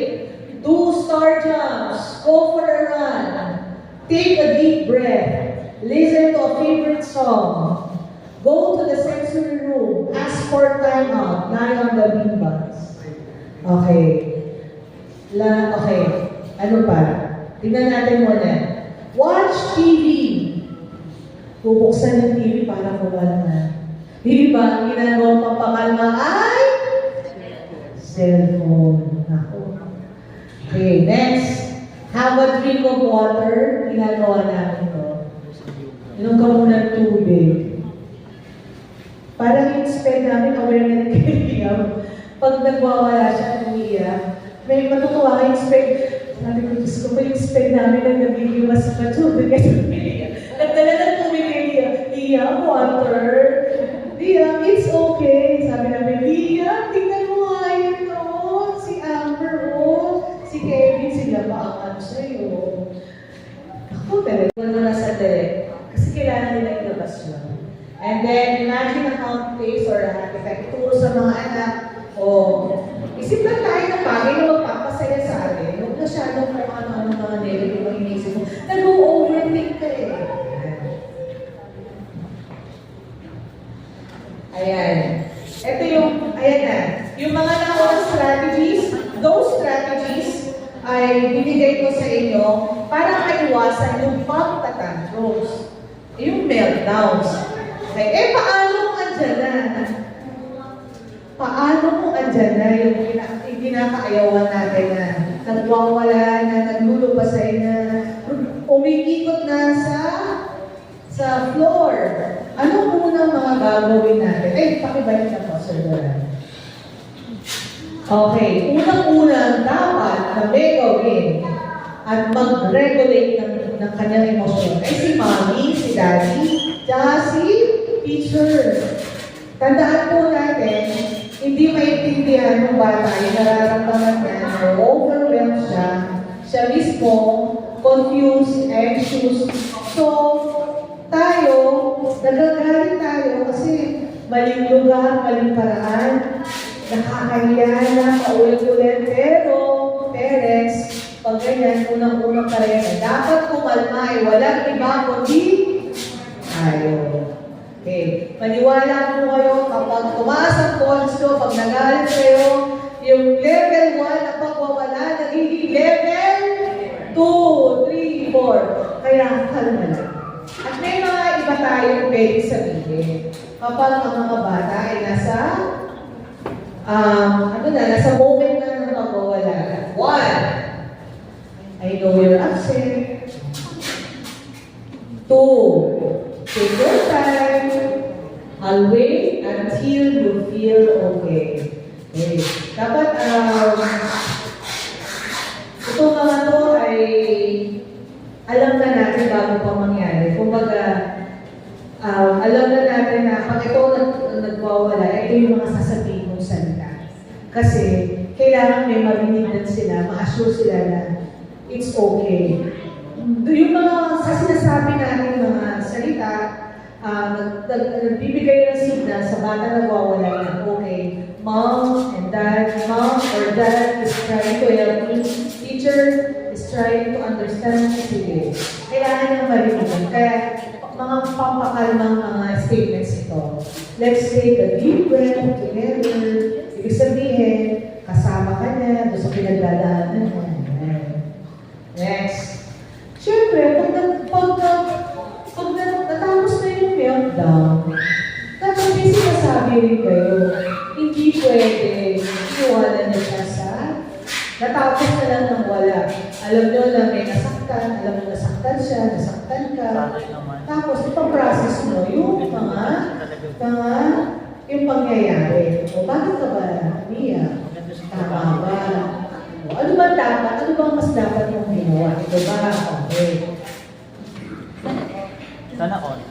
I: do star jumps, go for a run, take a deep breath, listen to a favorite song, go to the sensory room, ask for time out, lie on the beanbags. Okay. Okay. Ano pa? Tingnan natin muna. Watch TV. Bubuksan yung TV para kumalma. Di ba? Ang ginagawang pampakalma ay cellphone. Ako. Okay, next. have a drink of water, ginagawa namin to. Inom ka muna ng tubig. Parang in-spend namin aware na nagkaibigan. Pag nagwawala siya, umiiyak. May matutuwa ka in-spend. Sabi ko, Diyos ko, pa in-spend namin na nagigiwas pa tubig. Kasi umiiyak. Nagdala ng tubig kay Lia. Lia, water. Lia, it's okay. Sabi namin, Lia, tingnan mo nga yun, no? Si Amber, oh. Si Kevin, sila pa ang ano sa'yo. Ako, talaga. Wala na sa direct. Kasi kailangan nila ilabas yun. And then, imagine a count place or a happy effect. Turo sa mga anak, isip lang tayo ng bagay na magpapasaya sa atin. Huwag masyadong kung ano-ano mga negative ang inisip mo. Nag-overthink ka eh. Ayan. Ito ayan na. Yung mga nakuha strategies, those strategies ay binigay ko sa inyo para maiwasan yung pagtatantrums, yung meltdowns. Okay, paano kung andyan na? Paano kung andyan na yung kinakaayawan natin na nagwawala na, naglulupasay na, umiikot na sa floor? Ano muna mga gagawin natin? Ay, pakibalik na po, Sir Doran. Okay, unang-unang dapat na may gawin at mag-regulate ng kanyang emosyon ay si Mommy, si Daddy, tsaka si teacher. Tandaan po natin, hindi maintindihan ng bata yung nararamdaman niya na overwhelmed siya mismo, confused, anxious. So, tayo, nagagalit tayo kasi maling lugar, maling paraan, nakakahiya na, paulit-ulit, pero parents, pag ganyan, unang-unang karera, dapat kumalma ay walang iba kundi tayo. Okay. Maniwala po kayo kapag tumaas ang tones ko, pag nagalit kayo, yung level 1 na pagwawala, nagiging level 2, 3, 4. Kaya kalma lang. At may mga iba tayong pwede sabihin. Kapag ang mga bata ay nasa moment na ng pagwawala. 1. I know you're upset. 2. Take your time. I'll wait until you feel okay. Okay. Dapat, ito mga to ay alam na natin bago pa mangyari. Kumbaga, alam na natin na pag ito nagwawala, ito yung mga sasabihin mong salita. Kasi, kailangan may marinig din sila, ma-assure sila na it's okay. Yung mga sinasabi natin mga salita, nagbibigay ng signal sa bata na nagwawala na, okay, mom or dad is trying to help me, teacher is trying to understand me today. Kailangan niyang marinig. Kaya, mga pampakalmang mga statements ito. Let's take a deep breath together. Ibig sabihin, kasama ka niya doon sa pinagdadaanan mo. Next. Siyempre, pag natapos na yung meltdown, dapat may sinasabi rin kayo, hindi pwede iwanan niya siya sa natapos na lang ng wala. Alam nyo na may nasaktan, alam nyo nasaktan siya, nasaktan ka. Tapos, ipaprocess mo yung yung pangyayari. O, bakit ka ba, Mia? Tama ba? O, ano ba dapat? Ano bang mas dapat mong ginawa? Ito ba? Okay.
J: Sana all.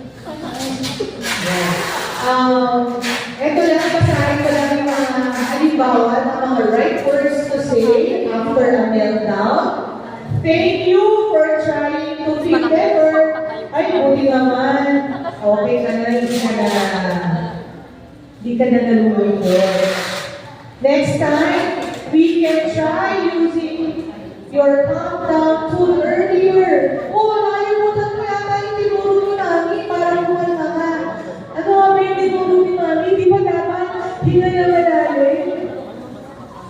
I: Ito lang, basahin ko lang yung mga halimbawa ng mga right words to say after a meltdown. Thank you for trying to feel better. Ay, buti naman. Okay ka na, hindi ka na nalulungkot. Next time, we can try using your countdown tool earlier. Oh, nakalimutan mo yata yung tinuro ni Mami para kumalma ka. Ano nga ba yung tinuro ni Mami? Di ba dapat hinayawalalim?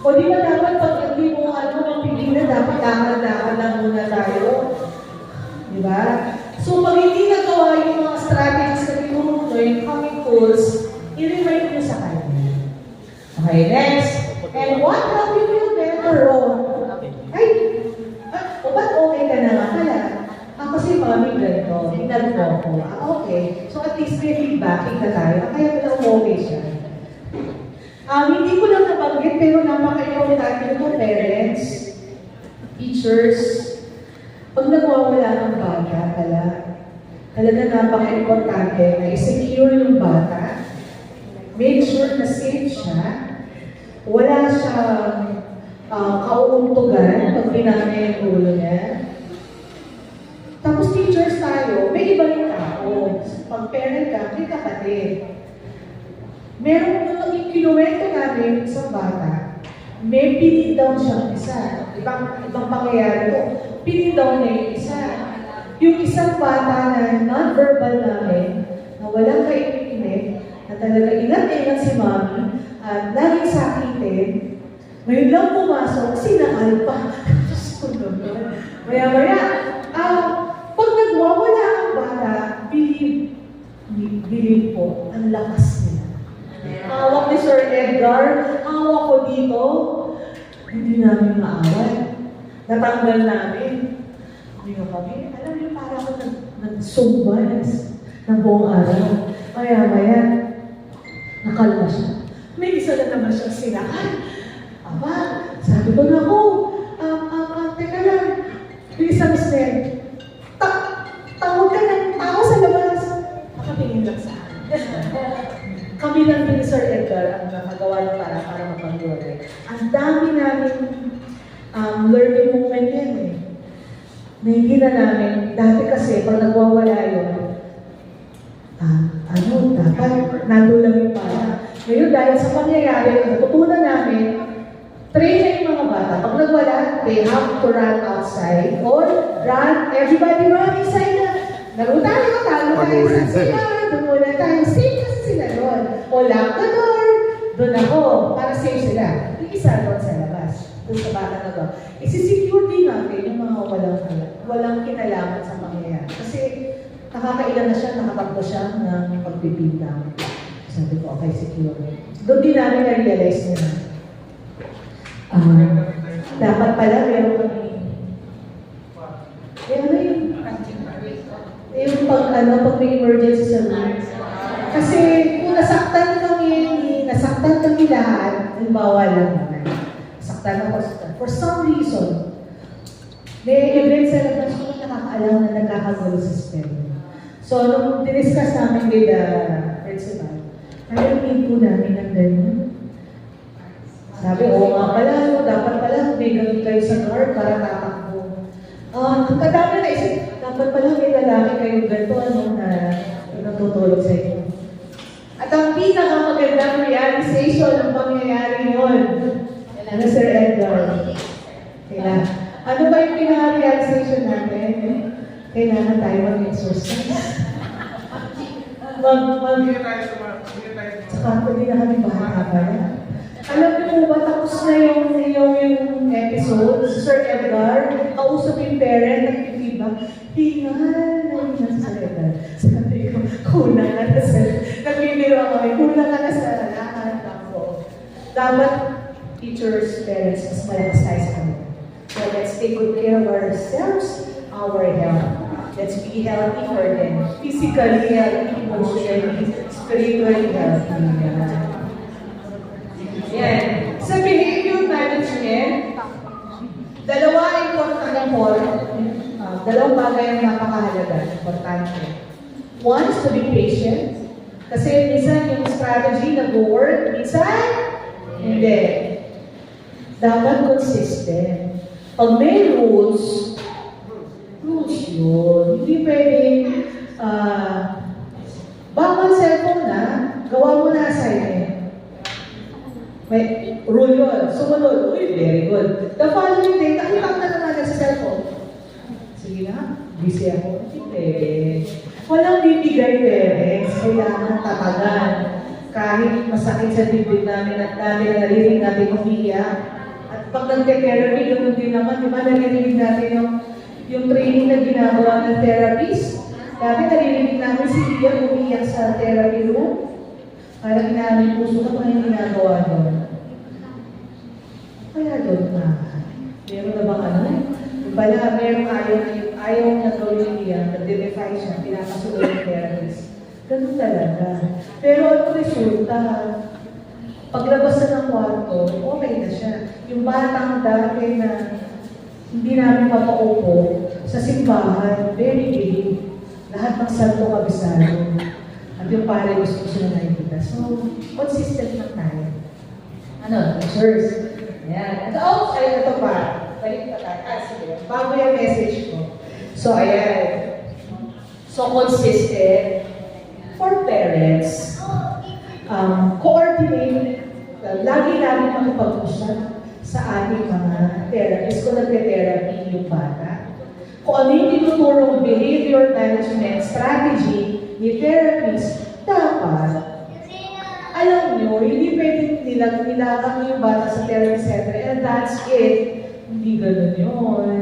I: O di ba dapat pag hindi mo mapigilan, dapat dapat lang muna tayo? Di ba? So, pag hindi nagawa yung mga strategies na tinuro mo, yung coming tools, i-remind mo sa kanya. Okay, next. And what help you feel better? Ay, ba't okay mami ganito, tingnan mo ako. Okay, so at least may feedbacking na tayo. Kaya pala okay siya. Hindi ko lang nabanggit, pero napaka-importante ng parents, teachers, pag nagwawala ang bata pala, talaga napaka-importante na i-secure yung bata, make sure na safe siya, wala siyang kauuntugan pag pinamay yung ulo niya. Tapos teachers tayo, may iba rin tao. Pag parent ka, may kapatid. Meron nung ikinuwento namin sa bata, may pinin daw siyang isa. Ibang pangyayari ko, pinin daw niya yung isa. Yung isang bata na non-verbal namin, na walang kaibigan, na talaga ingat-ingat si mami, at laging sakitin, ngayon lang pumasok, sinakal pa. Maya-maya, pag nagwawala ang bata, believe po, ang lakas nila. Hawak ni Sir Edgar, hawak ko dito, hindi namin maawat. Natanggal namin. Hindi ko kami, alam niyo, para ako nagsumba ng buong araw. Maya-maya, nakalma siya. May isa na naman siyang sinakal. Aba, sabi ko na ako, teka lang, yung isang snare, tawag ka ng tao sa labas. Nakatingin lang sa akin. Kami lang din ni Sir Edgar ang nakagawa ng para mapag-work. Ang dami namin learning moment yan eh. Na hindi na namin, dati kasi pag nagwawala yun, dapat nandun lang yung para. Ngayon dahil sa pangyayari, natutunan namin, train na yung mga bata. Pag nagwala, they have to run outside or run, everybody run inside na. Laro tayo sa sila, doon muna tayo. Safe kasi sila doon. O lock the door, doon ako, para safe sila. Yung isa doon sa labas, doon sa bata na doon. Isisecure din natin yung mga walang kinalaman sa pangyayari. Kasi nakakailan na siya, nakatakbo siya ng pagpipinta. Sabi ko, okay, secure. Doon din namin na-realize na dapat pala meron kami. Yung pag may emergency sa room. Kasi kung nasaktan kami lahat, halimbawa lang naman, nasaktan ako, for some reason, may event sa labas ko nakakaalam na nagkakagulo sa STEM. So, nung diniscuss namin with the principal, narinig po namin ng ganyan. Sabi, oo nga pala, dapat pala may gamit kayo sa guard para tatakbo. Ang kadami na isip, dapat pala may lalaki kayong ganito, na natutulog sa inyo. At ang pinakamagandang realization ng pangyayari yun, Sir Edgar. Ano ba yung pinaka-realization natin? Kailangan tayo mag-exercise. Sa company na kami bata pa na. Alam niyo po ba, tapos na yung episode, si Sir Edgar, kausap yung parent, nag-feedback, hingal na si Sir Edgar. Sabi ko, kulang ka na sa, nagbibiro ako, kulang ka na sa lahat ako. Dapat, teachers, parents, mas malakas tayo sa kanila. So let's take good care of ourselves, our health. Let's be healthy for them. Physically healthy, emotionally, spiritually healthy. Yan. Sa behavior management, dalawang bagay ang napakahalaga, importante. One is to be patient. Kasi minsan yung strategy nag-work, minsan hindi. Dapat consistent. Pag may rules yun. Hindi pwedeng, bawal cellphone na, gawa mo na assignment. May rule yun. Sumunod. Uy, very good. The following day, nakitang na naman sa cellphone. Sige na, busy ako. Hindi. Walang bibigay parents. Kailangan tatagan. Kahit masakit sa bibig namin at natin narinig natin umiiyak. At pag nag-therapy, ganoon din naman, di ba narinig natin yung training na ginagawa ng therapist. Dati narinig namin si Ian umiiyak sa therapy room. Parang namin puso na kung yung ginagawa doon. Kaya doon na. Meron na bang ano? Bala, meron ayaw niya gawin niya, nag-defy siya, pinapasuloy yung therapist. Ganun talaga. Pero ano resulta? Paglabas na ng kwarto, okay na siya. Yung batang dati na hindi namin mapaupo sa simbahan, very big. Lahat ng santo kabisado. At yung pare gusto siya na nakikita. So, consistent lang tayo. Ano? Teachers. Ayan. Ito pa. Balik pa tayo. Sige. Bago yung message ko. So, ayan. So, consistent for parents. Coordinate. Lagi-lagi makipag-usap sa ating mga therapists kung nagte-therapy yung bata. Kung ano yung tinuturong behavior management strategy ni therapist, dapat alam nyo, hindi pwedeng nilagang yung bata sa therapy center and that's it. Hindi ganun yun.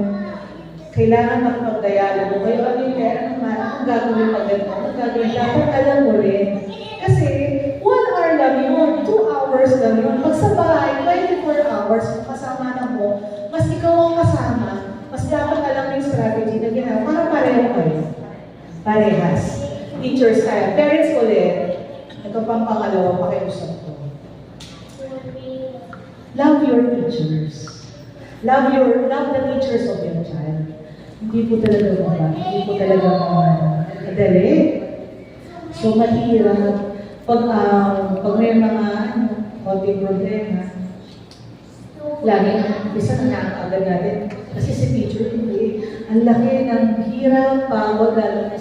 I: Kailangan makipag-dialogo kayo. Ano yung kaya naman, kung gagawin pa ganito, kung gagawin, dapat alam mo rin. Kasi 1 hour lang yun, 2 hours lang yun. Pag sa bahay, 24 hours, kung kasama na mo, mas ikaw ang kasama, mas dapat alam yung strategy na ginawa. Para pareho kayo. Parehas. Teachers tayo. Parents ulit. Ito pang pangalawa, pakiusap ko. Love your teachers. Love the teachers of your child. Hindi po talaga hindi po talaga madali. So, mahirap. Pag may mga konting problema, lagi isa na nakakagad natin. Kasi si teacher, hindi. Ang laki ng hirap, pagod, lalo na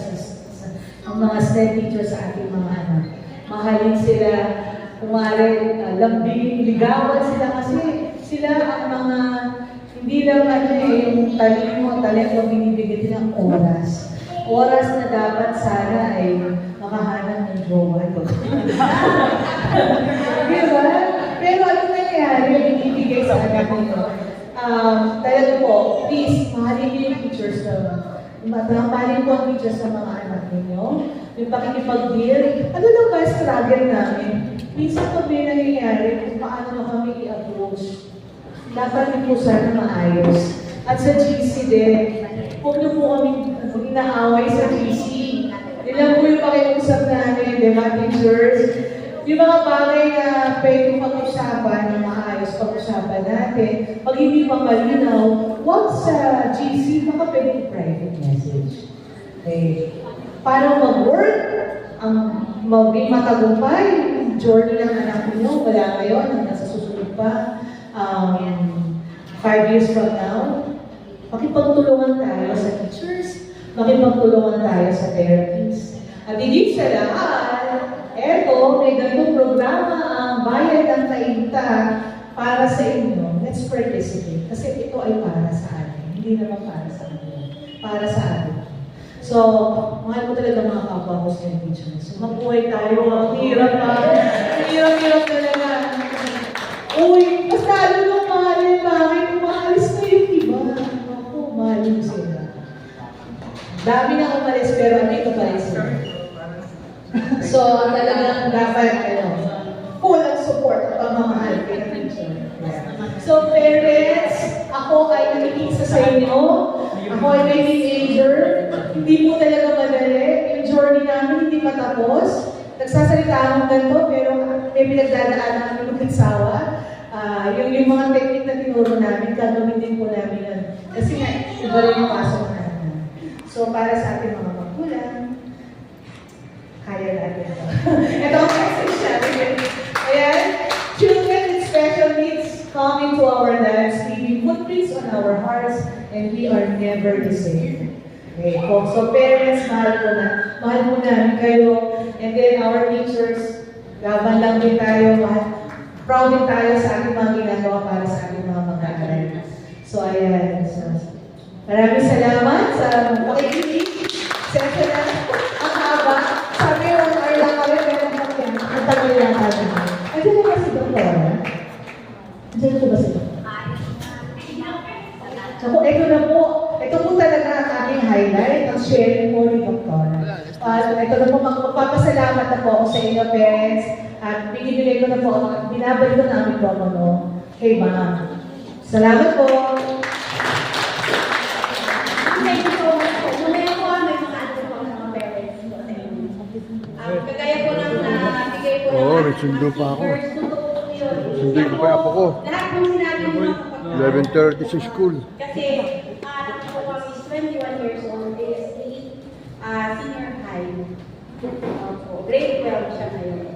I: ang mga STEM teachers sa ating mga anak. Mahalin sila, kumari, lambing, ligawan sila kasi sila ang mga, hindi lang yung talento, binibigyan nilang oras. Oras na dapat sana ay makahanap ng jowa. Diba? Pero ano nangyayari, binibigay sa anak nito? Talaga po, please, mahalin niyo yung teachers na mahalin po ang teachers sa mga anak ninyo. Yung pakikipag-deal, ano lang ba struggle namin? Minsan pag may nangyayari, kung paano kami i-approach, dapat niyo po sana maayos. At sa GC din, huwag niyo po kami inaaway sa GC. Ilan po yung pakiusap namin, di ba, teachers? Yung mga bagay na pwedeng pag-usapan, na maayos pag-usapan natin, pag hindi pa malinaw, huwag sa GC, baka pwedeng private message. Okay. Para mag-work, ang maging matagumpay, yung journey ng anak niyo, wala ngayon, ang nasa susunod pa, 5 years from now, makipagtulungan tayo sa teachers, makipagtulungan tayo sa therapists. At higit sa lahat, eto, may ganitong programa ang Bayad ng Tainta para sa inyo. Let's participate. Kasi ito ay para sa atin. Hindi naman para sa atin. Para sa atin. So, mahal ko talaga mga kapwa ko sa teachers. So, mabuhay tayo. Ang hirap na. Ang hirap talaga. Uy, mas lalo nung mahalin. Bakit? Umaalis na yung iba. Ako, mahalin sila. Dami na umalis, pero andito pa rin sila. So, talagang dapat, full of support at pamamahal kay teacher. So, parents, ako ay nakikisa sa inyo. Ako ay may teenager. Hindi po talaga madali. Yung journey namin hindi matapos. Nagsasalita akong ganito, pero may pinagdadaan namin ng magsawa. Yung mga technique na tinuro namin, gagawin din po namin yan. Kasi nga, iba rin yung pasok natin. So, para sa ating mga magulang, kaya natin ito. Ito ang message natin. Ayan, children with special needs come into our lives, leaving footprints on our hearts, and we are never the same. Okay, so parents, mahal po namin kayo, and then our teachers, laban lang din tayo, proud din tayo sa ating mga ginagawa para sa ating mga mag-aaral. So, ayan. So, maraming salamat sa pakikinig. Session na ang haba. Sabi, 1 hour lang kami, pero ang tagal lang kami. Andiyan na ba si Doktora? Andiyan na ba si Doktora? So, ito po talaga ang aming highlight, ang sharing po ni Doktora. Ito na po, magpapasalamat na po ako sa inyo, parents, at binibigay ko na po, binabalik ko na aming promo kay Ma'am. Salamat po!
A: Thank you so much.
D: Oo, may sundo pa ako. Sundo ko pa ako ko.
A: Lahat ng sinabi mo mga kapatid.
D: 11:30 sa school.
A: Kasi, anak ko is 21 years old, is senior high. Grade 12 siya ngayon.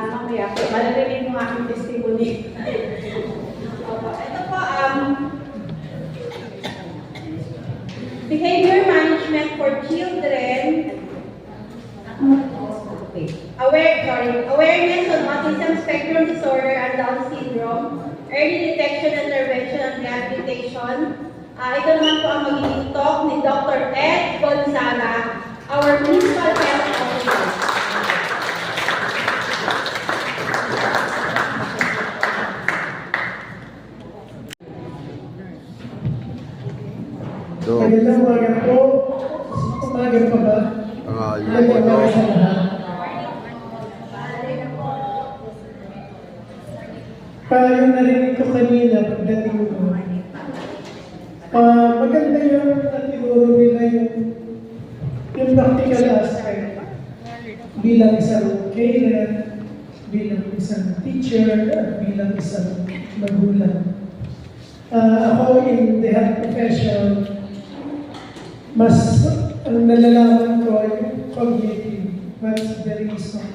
A: Mamaya po, malalamin mo aking testimony. Opo, ito po, behavior management for children. Awareness on autism spectrum disorder and Down syndrome, early detection, intervention, and rehabilitation. Ito naman po ang magiging talk ni Dr. Ed Gonzaga, our Municipal Health Officer.
D: So,
J: Magandang umaga po. Umaga pa ba? Magandang umaga sa lahat. Yung narinig ko kanina pagdating ko, maganda yung natinuro nila yung practical aspect bilang isang carer, bilang isang teacher, at bilang isang magulang. Ako in the health profession, mas ang nalalaman ko yung cognitive, what's the reason,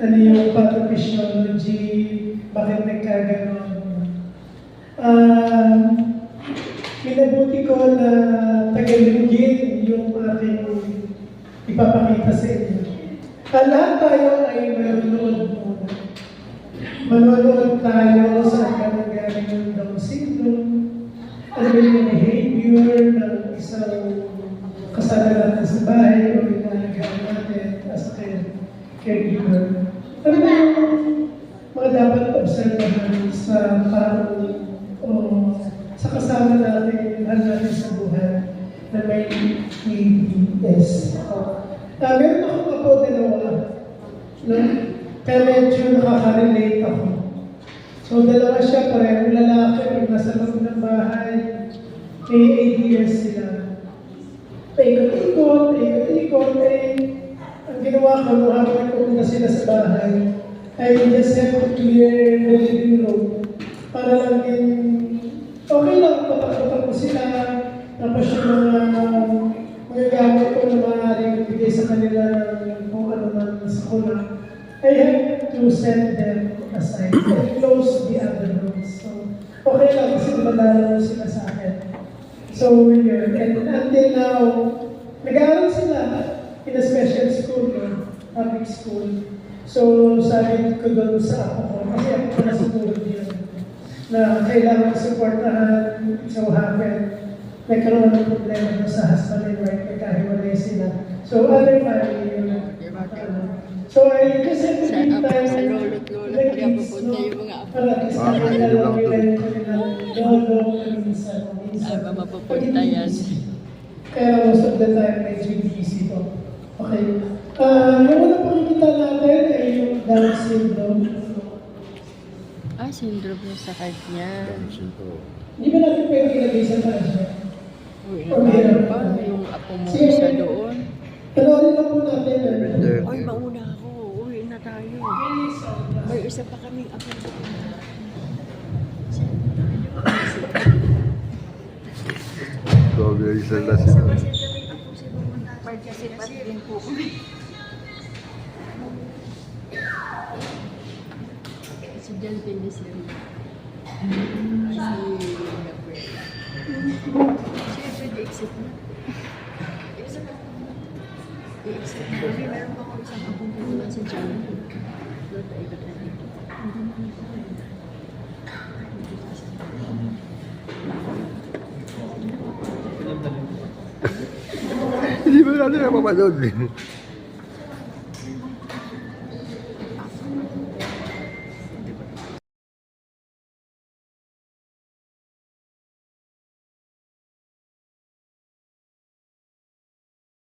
J: ano yung pathophysiology, bakit nagkaganon. Minabuti ko na tagalugin yung aking ipapakita sa inyo. Lahat tayo ay manonood muna. Manonood tayo sa kanagaling ng Down syndrome, ano ba yung behavior ng isang kasama natin sa bahay o ginagawa natin as a caregiver. Ano ba yung mga dapat observahan sa tao o sa kasama natin, mahal natin sa buhay na may ADS. Meron akong apo dalawa, no? Kaya medyo nakaka-relate ako. So, dalawa siya, parehong lalaki, nasa loob ng bahay, may ADS sila. Paikot-ikot, ang ginawa ko nung habang pumunta sila sa bahay, ay just have to clear the living room para lang din, okay lang, patak-patak ko sila, tapos yung mga gamit ko na maaaring bigay sa kanila ng kung ano man sa kulang. I have to set them aside and close the other rooms. So, okay lang kasi madalaw sila sa akin. So, yun. And until now, nag-aaral sila in a special school, public school. So, sabi ko doon sa ako ko, kasi ako ko nasiguro yun, na kailangan supportahan, so happen, nagkaroon ng problema doon sa husband and wife, nagkahiwalay sila. So, other family yun. So, I just have to give time
E: sa lolo't lola, kaya pupunta yung mga apo.
J: para at least nakilala yung kanilang lolo, minsan.
E: Mapupunta yan.
J: Kaya most of the time, medyo busy po. Okay. Yung unang pakikita natin ay yung Down syndrome.
E: Syndrome yung sa kanya.
J: Hindi ba natin pwede ilagay sa taas niya?
E: Uy, naman pa yung apo mo sa doon.
J: Panoorin lang po natin.
E: Ay, mauna ako. Uwi na tayo. May isa pa kaming apo doon.
D: Grabe, isa na sila.
E: Magkasipat din po kami. Si John Penicillin. Si Gabriela. Siyempre, di-exit na. I-exit na. Meron pa ako isang akong pumunta sa John. Doon tayo ba tayo dito?
D: Hindi ba natin napapanood?